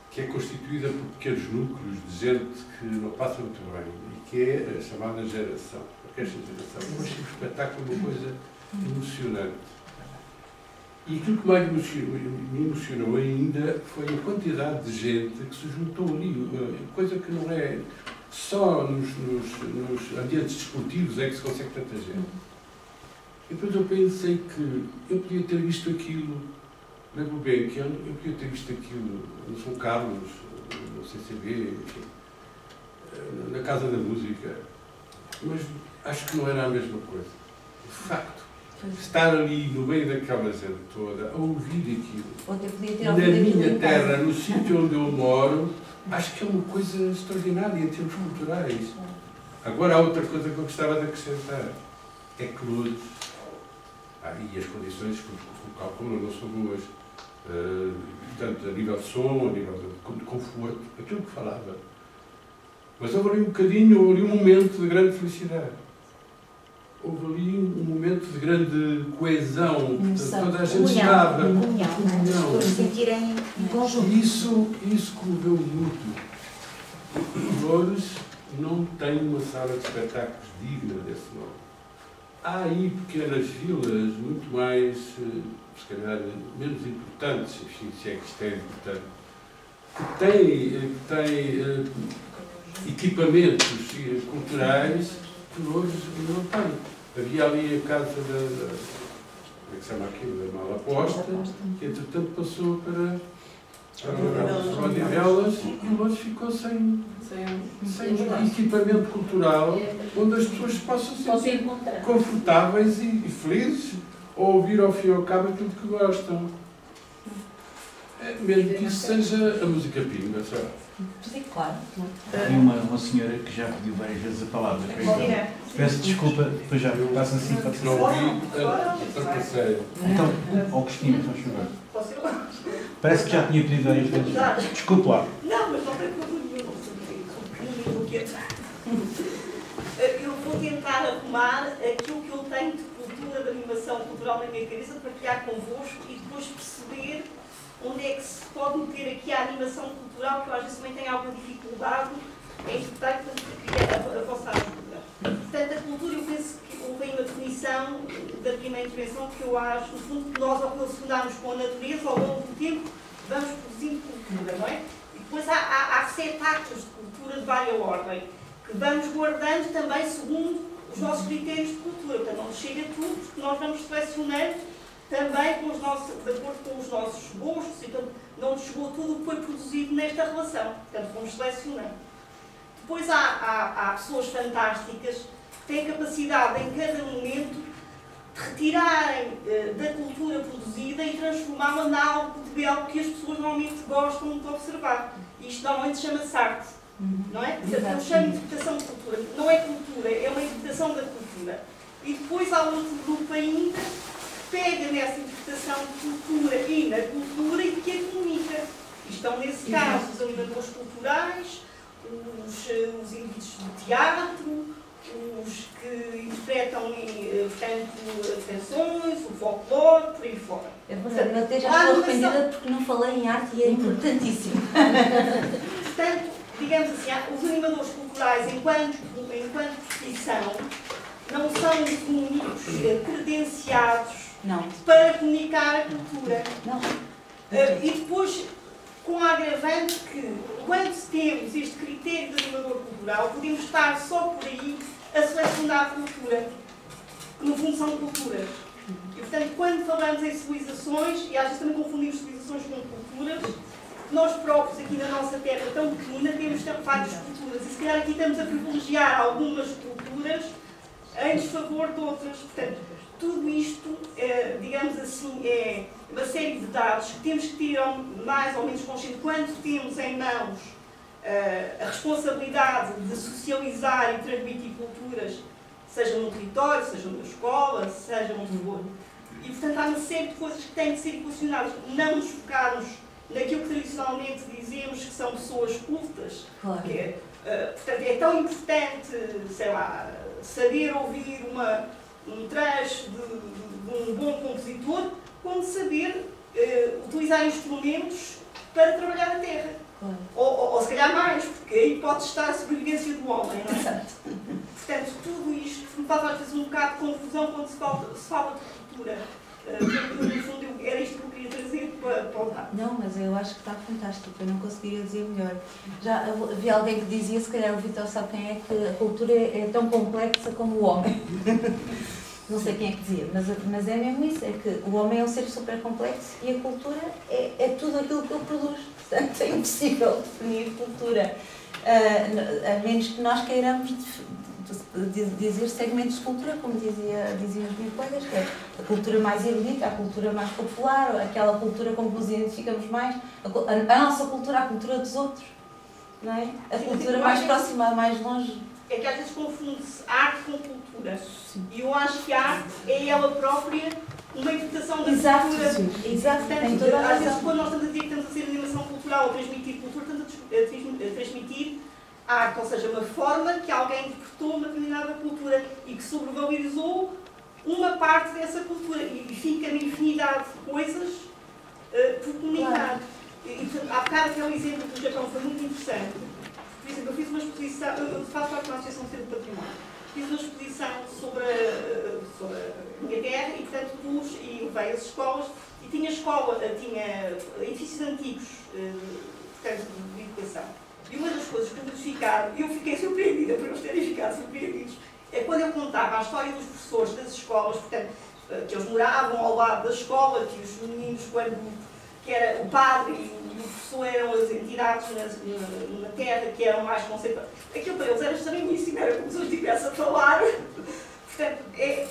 que é constituída por pequenos núcleos de gente que não passa muito bem, e que é a chamada geração, a orquestra geração. Eu achei o espetáculo uma coisa emocionante. E aquilo que mais me emocionou ainda foi a quantidade de gente que se juntou ali, coisa que não é só nos ambientes desportivos é que se consegue tanta gente. E depois eu pensei que eu podia ter visto aquilo na Gulbenkian, eu podia ter visto aquilo no São Carlos, no CCB, enfim, na Casa da Música, mas acho que não era a mesma coisa. De facto, estar ali no meio daquela gente toda, a ouvir aquilo, na minha terra, no sítio onde eu moro, acho que é uma coisa extraordinária em termos culturais. Agora há outra coisa que eu gostava de acrescentar, é que Lourdes, e as condições que o calculam não são boas, portanto, a nível de som, a nível de conforto, aquilo que falava. Mas houve ali um bocadinho, houve ali um momento de grande felicidade. Houve ali um momento de grande coesão, portanto, toda a gente estava. Por sentirem em conjunto. Isso comoveu muito. Lourdes não tem uma sala de espetáculos digna desse nome. Há aí pequenas vilas muito mais, se calhar, menos importantes, enfim, se é que isto é importante, que têm equipamentos culturais que Lourdes não tem. Havia ali a casa como é que se chama aquilo? Da Malaposta, que entretanto passou para Odivelas e Lourdes ficou sem equipamento cultural onde as pessoas possam se sentir confortáveis e felizes ou ouvir ao fim e ao cabo aquilo que gostam. Mesmo que isso seja a música pinga, sabe? Sim, claro. Tem uma senhora que já pediu várias vezes a palavra. Peço desculpa, depois já passa assim para te não ouvi a terceira. Então, ao Cristina, faz favor. Parece que já tinha pedido várias vezes. Desculpe lá. Não, mas não tem problema nenhum. Eu vou tentar arrumar aquilo que eu tenho de cultura, de animação cultural na minha cabeça, para partilhar convosco e depois perceber onde é que se pode meter aqui a animação cultural, que eu às vezes também tenho alguma dificuldade em interpretar, portanto, a vossa ajuda. Portanto, a cultura, eu penso que houve uma definição da primeira intervenção que eu acho, no fundo, que nós, ao relacionarmos com a natureza, ao longo do tempo, vamos produzindo cultura, não é? E depois há 7 atos de cultura de várias ordem, que vamos guardando também segundo os nossos critérios de cultura. Portanto, não nos chega tudo, porque nós vamos selecionando também de acordo com os nossos gostos, então não nos chegou tudo o que foi produzido nesta relação, portanto fomos selecionando. Depois há pessoas fantásticas que têm a capacidade em cada momento de retirarem da cultura produzida e transformá-la em algo de belo que as pessoas normalmente gostam de observar. Isto normalmente chama-se arte, não é? Portanto, eu chamo de interpretação de cultura. Não é cultura, é uma interpretação da cultura. E depois há outro grupo ainda pega nessa interpretação de cultura e na cultura e que a comunica. E estão, nesse caso, os animadores culturais, os indivíduos de teatro, os que interpretam canções, o folclore, por aí fora. Eu até já estou arrependida porque não falei em arte e é importantíssimo. Portanto, digamos assim, os animadores culturais, enquanto profissão, não são os únicos credenciados para comunicar a cultura. E depois, com a agravante que, quando temos este critério de animador cultural, podemos estar só por aí a selecionar a cultura, que no fundo são culturas. E, portanto, quando falamos em civilizações, e às vezes também confundimos civilizações com culturas, nós próprios, aqui na nossa terra tão pequenina, temos várias culturas. E se calhar aqui estamos a privilegiar algumas culturas em desfavor de outras. Portanto, tudo isto, digamos assim, é uma série de dados que temos que ter mais ou menos consciente quando temos em mãos a responsabilidade de socializar e transmitir culturas, seja no território, seja na escola, seja onde for. E, portanto, há uma série de coisas que têm que ser equacionadas. Não nos focarmos naquilo que tradicionalmente dizemos que são pessoas cultas. Claro. Que portanto, é tão importante, sei lá, saber ouvir um trecho de um bom compositor, como saber utilizar instrumentos para trabalhar a terra. Claro. Ou se calhar mais, porque aí pode estar a sobrevivência do homem, não é? Exato. Portanto, tudo isto me faz às vezes um bocado de confusão quando se fala de cultura. No fundo, era isto que eu queria trazer para o debate. Não, mas eu acho que está fantástico, eu não conseguiria dizer melhor. Já havia alguém que dizia, se calhar o Vitor sabe quem é, que a cultura é tão complexa como o homem. Não sei quem é que dizia, mas é mesmo isso, é que o homem é um ser super complexo e a cultura é tudo aquilo que ele produz. Portanto, é impossível definir cultura, a menos que nós queiramos dizer segmentos de cultura, como diziam os meus colegas, que é a cultura mais erudita, a cultura mais popular, aquela cultura com que nos identificamos mais, a nossa cultura, a cultura dos outros, não é? A cultura mais próxima, a mais longe. É que às vezes confunde-se arte com cultura. E eu acho que a arte é ela própria uma interpretação da Exato, cultura. sim. Exato, tem toda a Às vezes, razão. quando nós estamos a dizer que estamos a ser animação cultural ou transmitir cultura, estamos a transmitir arte, ou seja, uma forma que alguém interpretou uma determinada cultura e que sobrevalorizou uma parte dessa cultura e fica na infinidade de coisas por comunicar. Claro. E, há bocado aquele exemplo do Japão foi muito interessante. Por exemplo, eu fiz uma exposição, eu faço parte de uma associação de património, fiz uma exposição sobre a minha terra e, portanto, e levei as escolas e tinha edifícios antigos, portanto, de educação. E uma das coisas que eles ficaram, e eu fiquei surpreendida por eles terem ficado surpreendidos, é quando eu contava a história dos professores das escolas, portanto, que eles moravam ao lado da escola, que os meninos, que era o padre e o professor eram as entidades na terra que eram mais conceituadas. Aquilo para eles era estranhíssimo, era como se eu estivesse a falar. Portanto,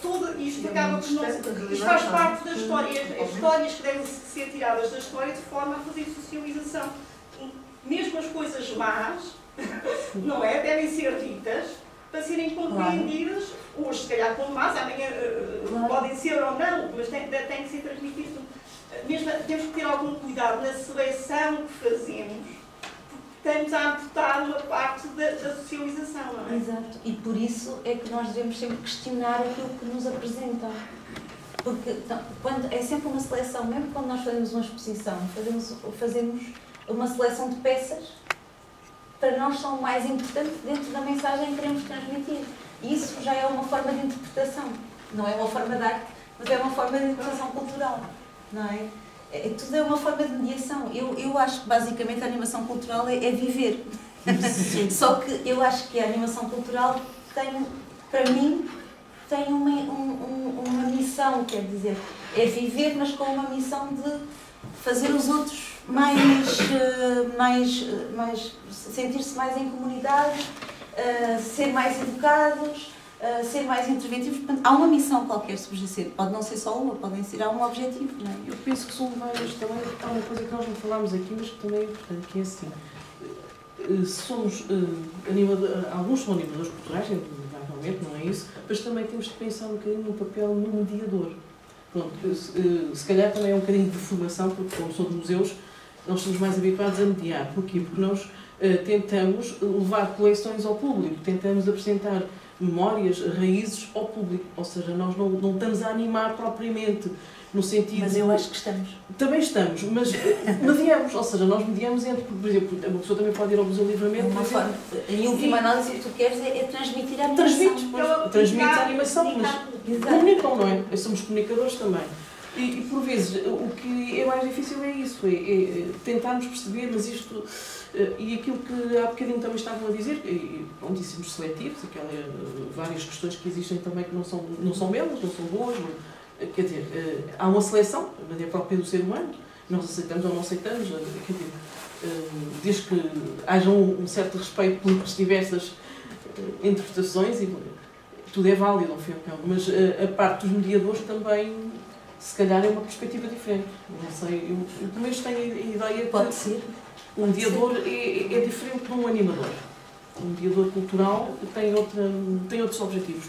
tudo isto acaba por nós. Isto faz parte das histórias, as histórias que devem ser tiradas da história de forma a fazer socialização. Mesmo as coisas más, não é? Devem ser ditas para serem compreendidas, hoje se calhar como más, amanhã podem ser ou não, mas tem que ser transmitido. Mesmo, temos que ter algum cuidado na seleção que fazemos, porque estamos a amputar uma parte da socialização, não é? Exato, e por isso é que nós devemos sempre questionar aquilo que nos apresentam. Porque é sempre uma seleção, mesmo quando nós fazemos uma exposição, fazemos uma seleção de peças para nós são mais importantes dentro da mensagem que queremos transmitir. E isso já é uma forma de interpretação. Não é uma forma de arte, mas é uma forma de interpretação cultural. Não é? Tudo é uma forma de mediação. Eu acho que basicamente a animação cultural é viver. Só que eu acho que a animação cultural tem, para mim, tem uma missão, quer dizer, é viver, mas com uma missão de fazer os outros sentir-se mais em comunidade, ser mais educados, ser mais interventivos. Portanto, há uma missão qualquer subjacente. Pode não ser só uma, podem ser há um objetivo. Não é? Eu penso que são várias também. Há uma coisa que nós não falámos aqui, mas que também é importante, que é assim. Alguns são animadores culturais, normalmente, não é isso, mas também temos de pensar um bocadinho no papel no mediador. Pronto, se calhar também é um bocadinho de formação, porque como sou de museus, nós somos mais habituados a mediar. Porquê? Porque nós tentamos levar coleções ao público, tentamos apresentar memórias, raízes ao público, ou seja, nós não estamos a animar propriamente, no sentido... Mas eu acho que estamos. Também estamos, mas mediamos, ou seja, nós mediamos entre, por exemplo, uma pessoa também pode ir ao Museu Livramento... Em última análise, o que tu queres é transmitir a animação. Transmites a animação, mas comunicam, não é? Somos comunicadores também. E por vezes, o que é mais difícil é isso, é tentarmos perceber, mas isto... E aquilo que há bocadinho também estavam a dizer, onde dissemos seletivos, várias questões que existem também que não são belas, não são boas, quer dizer, há uma seleção, a maneira própria do ser humano, nós aceitamos ou não aceitamos, quer dizer, desde que haja um certo respeito pelas diversas interpretações, e tudo é válido, ao fim e ao cabo, mas a parte dos mediadores também, se calhar, é uma perspectiva diferente. Não sei, eu também tenho a ideia que Pode ser. um mediador é diferente de um animador. Um mediador cultural tem outros objetivos.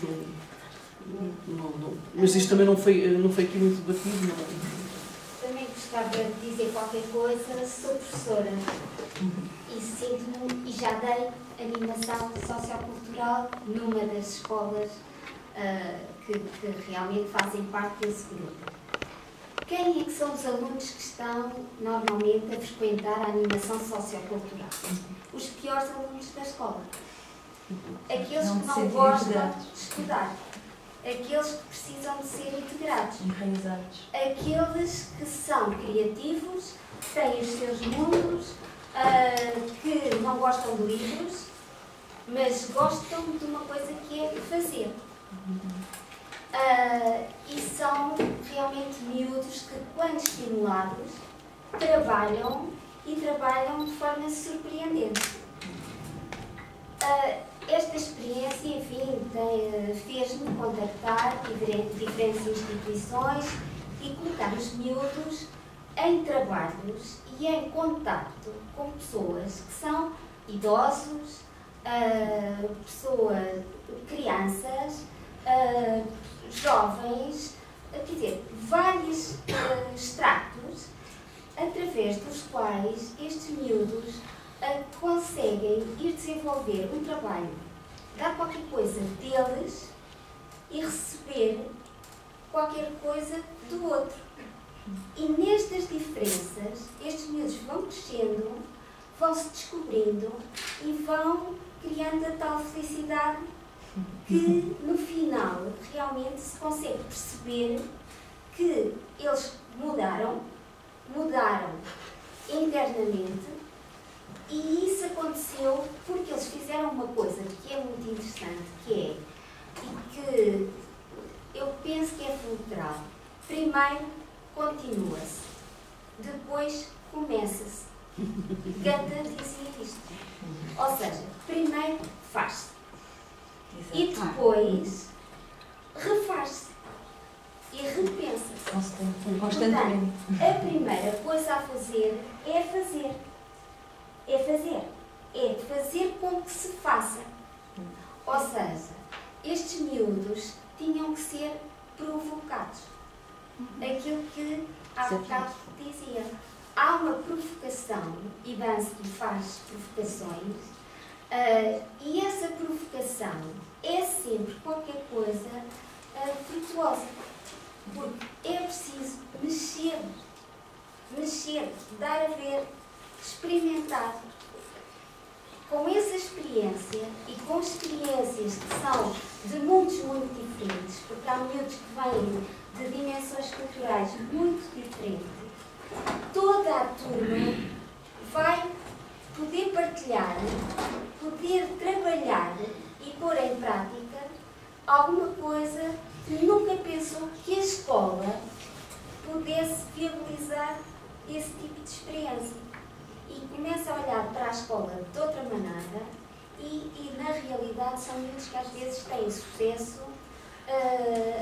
Mas isto também não foi aqui muito debatido. Não. Também gostava de dizer qualquer coisa. Sou professora e sinto-me, e já dei animação sociocultural numa das escolas que realmente fazem parte desse grupo. Quem é que são os alunos que estão normalmente a frequentar a animação sociocultural? Os piores alunos da escola. Aqueles que não gostam de estudar. Aqueles que precisam de ser integrados. Enraizados. Aqueles que são criativos, que têm os seus mundos, que não gostam de livros, mas gostam de uma coisa que é fazer. E são realmente miúdos que, quando estimulados, trabalham de forma surpreendente. Esta experiência, enfim, fez-me contactar diferentes instituições e colocar os miúdos em trabalhos e em contacto com pessoas que são idosos, crianças, jovens, quer dizer, vários extratos através dos quais estes miúdos conseguem ir desenvolver um trabalho, dar qualquer coisa deles e receber qualquer coisa do outro. E nestas diferenças, estes miúdos vão crescendo, vão se descobrindo e vão criando a tal felicidade que, no final, realmente se consegue perceber que eles mudaram internamente, e isso aconteceu porque eles fizeram uma coisa que é muito interessante, que é, e que eu penso que é fulcral. Primeiro, continua-se, depois começa-se. Gandhi dizia isto. Ou seja, primeiro faz-se. E depois refaz-se e repensa-se. Constantemente. Portanto, a primeira coisa a fazer é fazer. É fazer. É fazer com que se faça. Ou seja, estes miúdos tinham que ser provocados. Aquilo que há bocado dizia. Há uma provocação, e Bansky faz provocações, e essa provocação é sempre qualquer coisa virtuosa. Porque é preciso mexer, dar a ver, experimentar. Com essa experiência e com experiências que são de mundos muito diferentes, porque há miúdos que vêm de dimensões culturais muito diferentes, toda a turma vai poder partilhar, poder trabalhar e pôr em prática alguma coisa que nunca pensou que a escola pudesse viabilizar esse tipo de experiência. E começa a olhar para a escola de outra maneira e na realidade são muitos que às vezes têm sucesso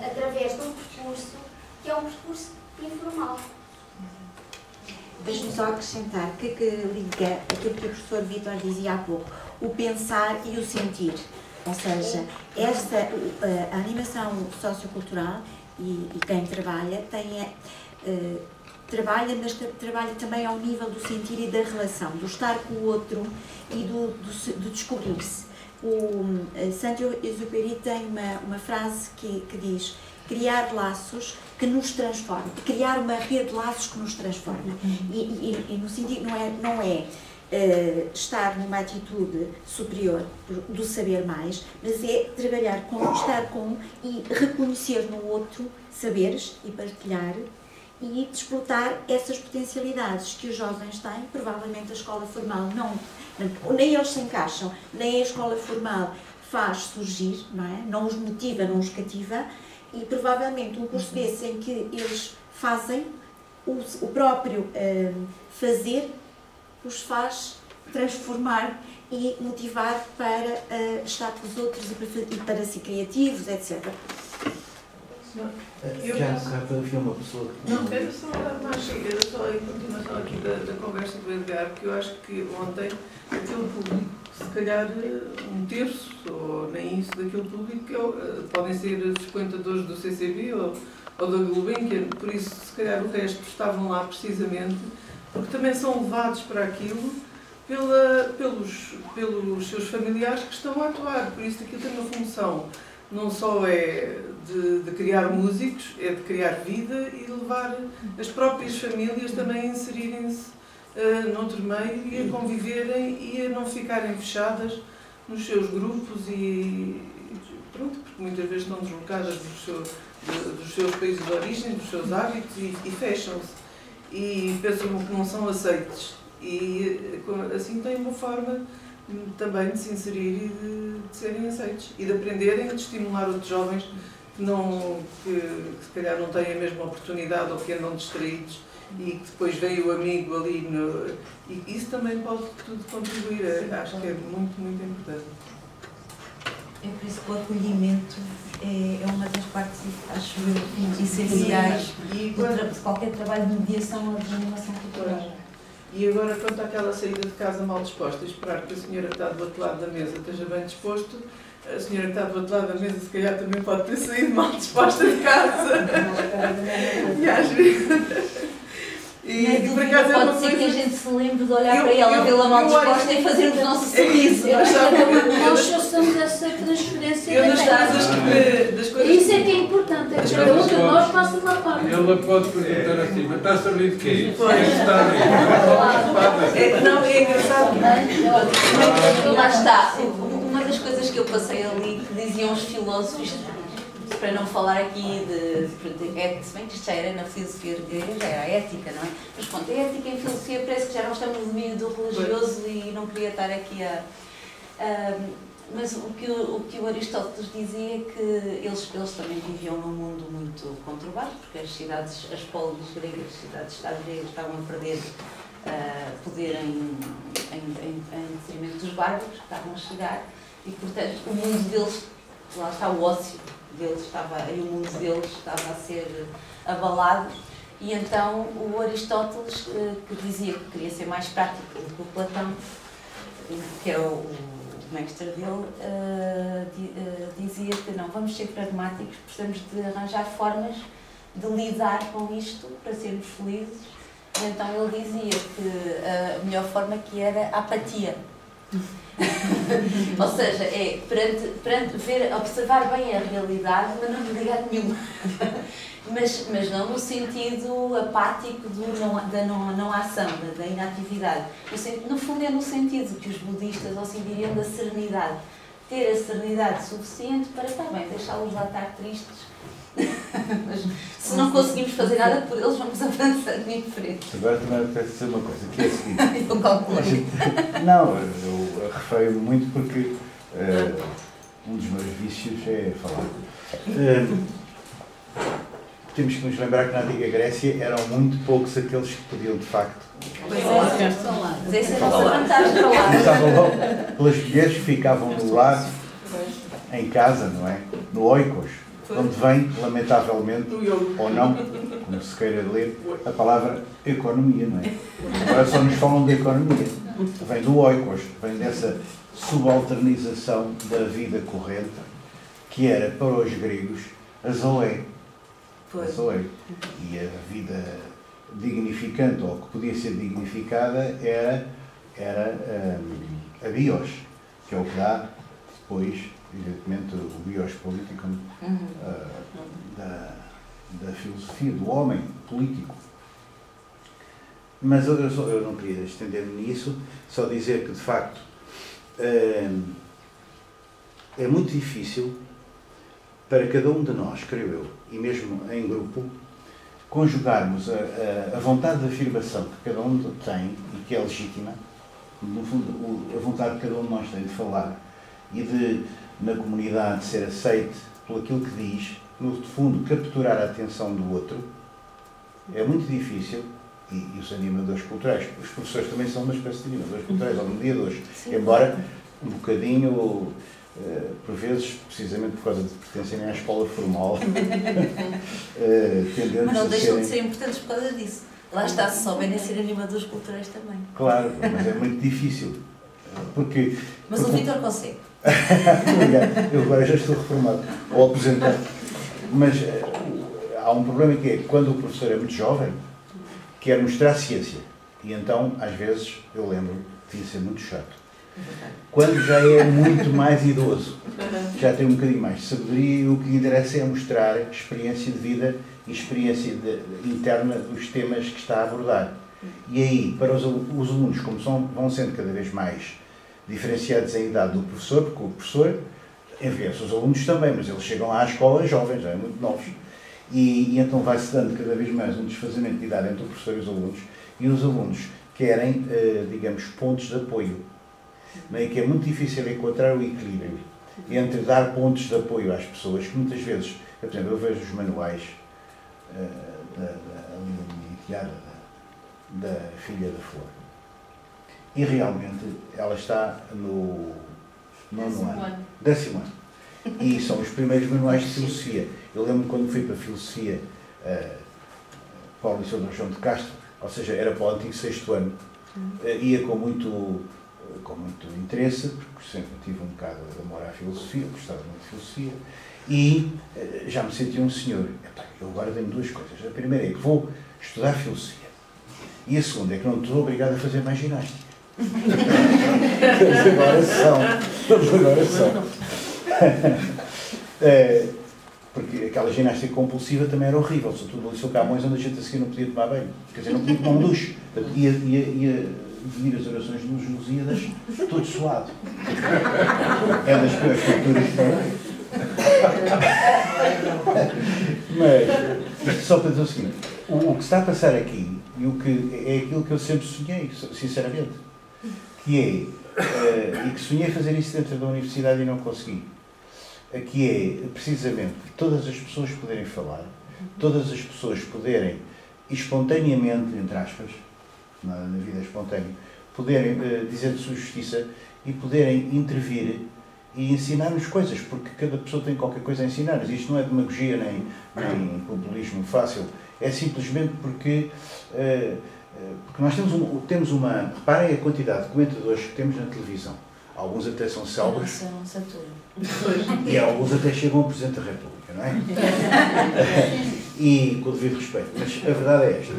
através de um percurso que é um percurso informal. Deixe-me só acrescentar que liga aquilo que o professor Vítor dizia há pouco, o pensar e o sentir. Ou seja, a animação sociocultural e quem trabalha trabalha, mas trabalha também ao nível do sentir e da relação, do estar com o outro e do descobrir-se. O Saint-Exupéry tem uma frase que diz: criar laços que nos transformam, criar uma rede de laços que nos transforma. E no sentido, não é estar numa atitude superior do saber mais, mas é trabalhar com, estar com e reconhecer no outro saberes e partilhar e explotar essas potencialidades que os jovens têm. Provavelmente a escola formal nem eles se encaixam, nem a escola formal faz surgir, não os motiva, não os cativa, e provavelmente um curso desse em que eles fazem o próprio fazer os faz transformar e motivar para estar com os outros e para ser criativos, etc. Já havia uma pessoa que... Não, era só era só em continuação aqui da conversa do Edgar, que eu acho que ontem aquele público, se calhar um terço, ou nem isso daquele público, podem ser frequentadores do CCB ou da Gulbenkian, por isso se calhar o resto estavam lá precisamente porque também são levados para aquilo pelos seus familiares que estão a atuar, por isso aquilo tem uma função, não só é de criar músicos, é de criar vida e de levar as próprias famílias também a inserirem-se noutro meio e a conviverem e a não ficarem fechadas nos seus grupos e pronto, porque muitas vezes estão deslocadas dos seus países de origem, dos seus hábitos e fecham-se e pensam que não são aceites e assim têm uma forma também de se inserir e de serem aceitos e de aprenderem, de estimular outros jovens que se calhar não têm a mesma oportunidade ou que andam distraídos e que depois vem o amigo ali e isso também pode tudo contribuir, acho que é muito, muito importante. É por isso que o acolhimento é uma das partes, acho eu, essenciais de qualquer trabalho de mediação ou de animação cultural. E agora, quanto àquela saída de casa mal disposta, esperar que a senhora que está do outro lado da mesa esteja bem disposto, a senhora que está do outro lado da mesa se calhar também pode ter saído mal disposta de casa. E às vezes... E por acaso pode ser que a gente se lembre de olhar para ela, vê-la mal disposta e fazer o nosso sorriso. Nós façamos essa transferência das coisas. Isso é que é importante, é que cada um de nós passa uma parte. Ela pode perguntar assim, mas está a rir de quê? Está a rir. Não, é engraçado. Lá está. Uma das coisas que eu passei ali que diziam os filósofos, para não falar aqui se bem que isto já era na filosofia grega, já era a ética, não é? Mas pronto, a ética em filosofia parece que já não estamos no domínio do religioso e não queria estar aqui mas o que o Aristóteles dizia é que eles também viviam num mundo muito conturbado, porque as polis gregas, as cidades-estado gregas estavam a perder poder em detrimento dos bárbaros que estavam a chegar e, portanto, o mundo deles, lá está o ócio deles, e o mundo deles estava a ser abalado e então o Aristóteles, que dizia que queria ser mais prático do que o Platão, que era o mestre dele, dizia que não, vamos ser pragmáticos, precisamos de arranjar formas de lidar com isto para sermos felizes. E então ele dizia que a melhor forma que era a apatia. Ou seja, é perante observar bem a realidade, mas não ligar nenhuma. mas não no sentido apático da não ação, da inatividade. No fundo é no sentido que os budistas assim diriam da serenidade. Ter a serenidade suficiente para estar bem, deixá-los lá estar tristes. Mas se não conseguimos fazer nada por eles, vamos avançando em frente. Agora também me parece dizer uma coisa, que é a seguinte. Eu calculei. Não, eu refeio muito porque um dos meus vícios é falar. Temos que nos lembrar que na Antiga Grécia eram muito poucos aqueles que podiam, de facto, Mas essa é a nossa vantagem. começavam logo pelas mulheres que ficavam no lar, em casa, não é? No oikos, onde vem, lamentavelmente, ou não, como se queira ler, a palavra economia, não é? Agora só nos falam de economia. Vem do oikos, vem dessa subalternização da vida corrente, que era, para os gregos, a zoé. A zoé. E a vida dignificante, ou que podia ser dignificada, era a bios, que é o que dá depois, evidentemente, o bios político da filosofia, do homem político. Mas eu não queria estender-me nisso, só dizer que, de facto, é muito difícil para cada um de nós, creio eu, e mesmo em grupo, conjugarmos a vontade de afirmação que cada um tem e que é legítima, no fundo, a vontade que cada um de nós tem de falar e de, na comunidade, ser aceite por aquilo que diz, no fundo, capturar a atenção do outro, é muito difícil e os animadores culturais. Os professores também são uma espécie de animadores culturais, ou mediadores, embora um bocadinho, por vezes, precisamente por causa de pertencerem à escola formal, tendentes mas não deixam serem... de ser importantes por causa disso. Lá está, se souberem ser animadores culturais também. Claro, mas é muito difícil. Porque... Mas o Vítor consegue. Obrigado. Eu agora já estou reformado, ou aposentado. Mas há um problema que é, quando o professor é muito jovem, quer mostrar ciência. E então, às vezes, eu lembro, devia ser muito chato. Quando já é muito mais idoso, já tem um bocadinho mais de sabedoria, o que lhe interessa é mostrar experiência de vida e experiência interna dos temas que está a abordar. E aí, para os alunos, como vão sendo cada vez mais diferenciados em idade do professor, porque o professor envelhece os alunos também, mas eles chegam lá à escola jovens, já é muito novos. E então vai-se dando cada vez mais um desfazamento de idade entre o professor e os alunos querem, digamos, pontos de apoio. Meio que é muito difícil encontrar o equilíbrio entre dar pontos de apoio às pessoas, que muitas vezes, por exemplo, eu vejo os manuais da filha da Flor. E realmente ela está no 10º ano. E são os primeiros manuais de filosofia. Eu lembro quando fui para a filosofia para o Liceu de João de Castro, ou seja, era para o antigo 6º ano, ia com muito interesse, porque sempre tive um bocado de amor à filosofia, gostava muito de filosofia, e já me sentia um senhor. Eu agora tenho duas coisas. A primeira é que vou estudar filosofia. E a segunda é que não estou obrigado a fazer mais ginástica. Eles agora são. Porque aquela ginástica compulsiva também era horrível, sobretudo no Liceu Camões, onde a gente a seguir não podia tomar banho. Quer dizer, não podia tomar um duche. Portanto, ia dividir as orações dos Lusíadas todo suado. É das piores culturas que tem. Mas, só para dizer o seguinte, o que está a passar aqui, e o que é aquilo que eu sempre sonhei, sinceramente, que é, e que sonhei fazer isso dentro da universidade e não consegui, que é, precisamente, todas as pessoas poderem falar, todas as pessoas poderem, espontaneamente, entre aspas, na vida espontânea, poderem dizer de sua justiça e poderem intervir e ensinar-nos coisas, porque cada pessoa tem qualquer coisa a ensinar-nos. Isto não é demagogia nem populismo fácil, é simplesmente porque nós temos uma... Reparem a quantidade de comentadores que temos na televisão. Alguns até são célebres. E alguns até chegam ao Presidente da República, não é? E com o devido respeito. Mas a verdade é esta.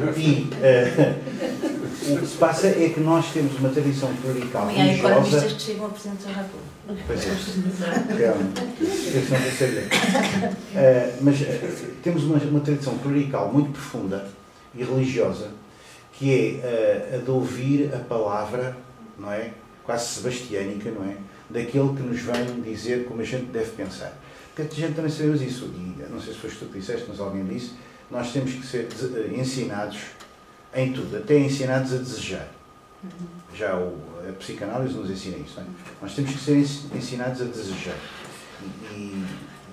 O que se passa é que nós temos uma tradição clerical religiosa... Há economistas que chegam ao Presidente da República. Pois é. Realmente. Isso não consegue. Mas temos uma tradição clerical muito profunda e religiosa, que é a de ouvir a palavra, não é? Quase sebastiânica, não é? Daquele que nos vem dizer como a gente deve pensar. Porque a gente também sabemos isso, e não sei se foste tu que disseste, mas alguém disse, nós temos que ser ensinados em tudo, até ensinados a desejar. Já a psicanálise nos ensina isso, não é? Nós temos que ser ensinados a desejar. E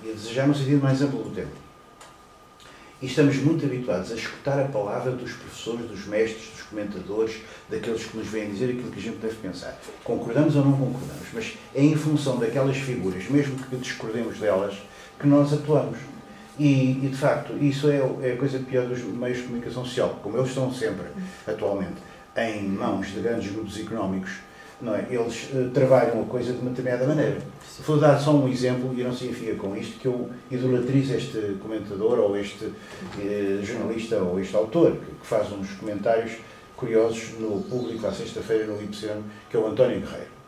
a desejar no sentido mais amplo do termo. E estamos muito habituados a escutar a palavra dos professores, dos mestres, dos comentadores, daqueles que nos vêm dizer aquilo que a gente deve pensar. Concordamos ou não concordamos, mas é em função daquelas figuras, mesmo que discordemos delas, que nós atuamos. E de facto, isso é a coisa pior dos meios de comunicação social, como eles estão sempre, atualmente, em mãos de grandes grupos económicos, não é? Eles trabalham a coisa de uma determinada maneira. Vou dar só um exemplo, e não significa com isto que eu idolatrizo este comentador, ou este jornalista, ou este autor, que faz uns comentários curiosos no Público, à sexta-feira, no Y, que é o António Guerreiro.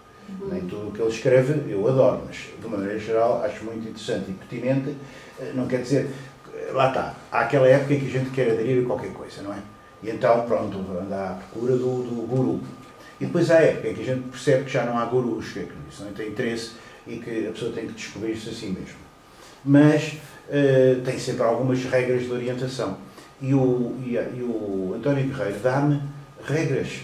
Nem tudo o que ele escreve eu adoro, mas, de uma maneira geral, acho muito interessante e pertinente. Não quer dizer... Lá está. Há aquela época em que a gente quer aderir a qualquer coisa, não é? E então, pronto, anda à procura do guru. E depois há a época em que a gente percebe que já não há gurus, que isso não tem interesse e que a pessoa tem que descobrir-se a si mesmo. Mas tem sempre algumas regras de orientação. E o António Guerreiro dá-me regras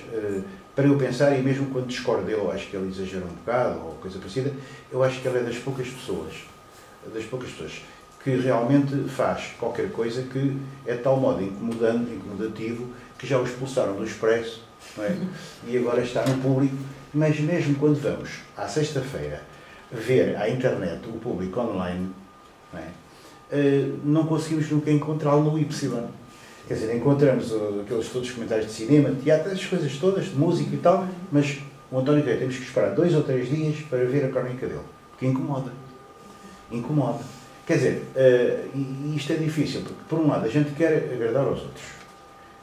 para eu pensar, e mesmo quando discordo dele, eu acho que ele exagera um bocado, ou coisa parecida, eu acho que ele é das poucas pessoas que realmente faz qualquer coisa que é de tal modo incomodativo, que já o expulsaram do Expresso, não é? E agora está no público. Mas mesmo quando vamos, à sexta-feira, ver à internet o público online, não é? Não conseguimos nunca encontrá-lo no Y. Quer dizer, encontramos aqueles todos os comentários de cinema, de teatro, essas coisas todas, de música e tal, mas o António Correia temos que esperar 2 ou 3 dias para ver a crónica dele, porque incomoda. Incomoda. Quer dizer, e isto é difícil, porque por um lado a gente quer agradar aos outros,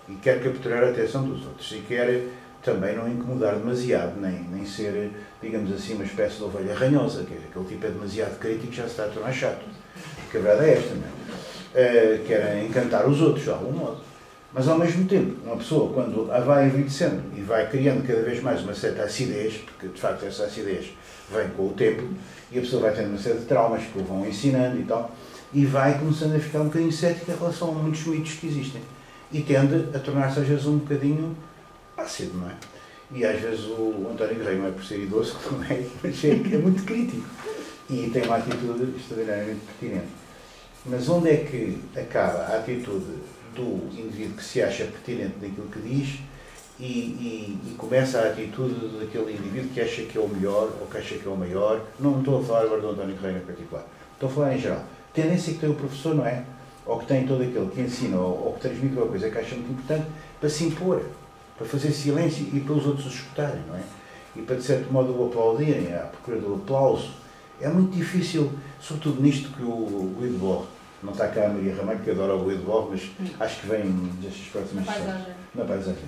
e quer capturar a atenção dos outros, e quer também não incomodar demasiado, nem ser, digamos assim, uma espécie de ovelha ranhosa, que aquele tipo é demasiado crítico e já se está a tornar chato. Porque a verdade é esta, não é? Quer encantar os outros, de algum modo. Mas, ao mesmo tempo, uma pessoa, quando a vai envelhecendo e vai criando cada vez mais uma certa acidez, porque, de facto, essa acidez vem com o tempo, e a pessoa vai tendo uma série de traumas que o vão ensinando e tal, e vai começando a ficar um bocadinho cética em relação a muitos mitos que existem. E tende a tornar-se, às vezes, um bocadinho ácido, não é? E, às vezes, o António Correia não é por ser idoso, não é? Mas é muito crítico. E tem uma atitude extraordinariamente pertinente. Mas onde é que acaba a atitude do indivíduo que se acha pertinente naquilo que diz e começa a atitude daquele indivíduo que acha que é o melhor ou que acha que é o maior? Não estou a falar agora do António Correia em particular. Estou a falar em geral. A tendência que tem o professor, não é? Ou que tem todo aquele que ensina ou que transmite uma coisa que acha muito importante para se impor, para fazer silêncio e para os outros os escutarem, não é? E para, de certo modo, o aplaudirem, à procura do aplauso. É muito difícil, sobretudo nisto que o Guido Borre, não está cá a Maria Ramalho, que adora o Guido Borre, mas acho que vem destas próximas sessões. Na paisagem.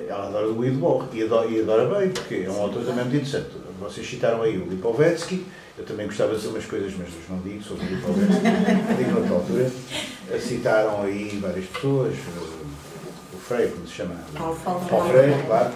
Ela adora o Guido Borre e adora bem, porque é um autor também muito interessante. Vocês citaram aí o Lipovetsky, eu também gostava de dizer umas coisas, mas não digo sobre o Lipovetsky, digo noutra altura. Citaram aí várias pessoas, o Freire, como se chama? Paulo Freire, claro.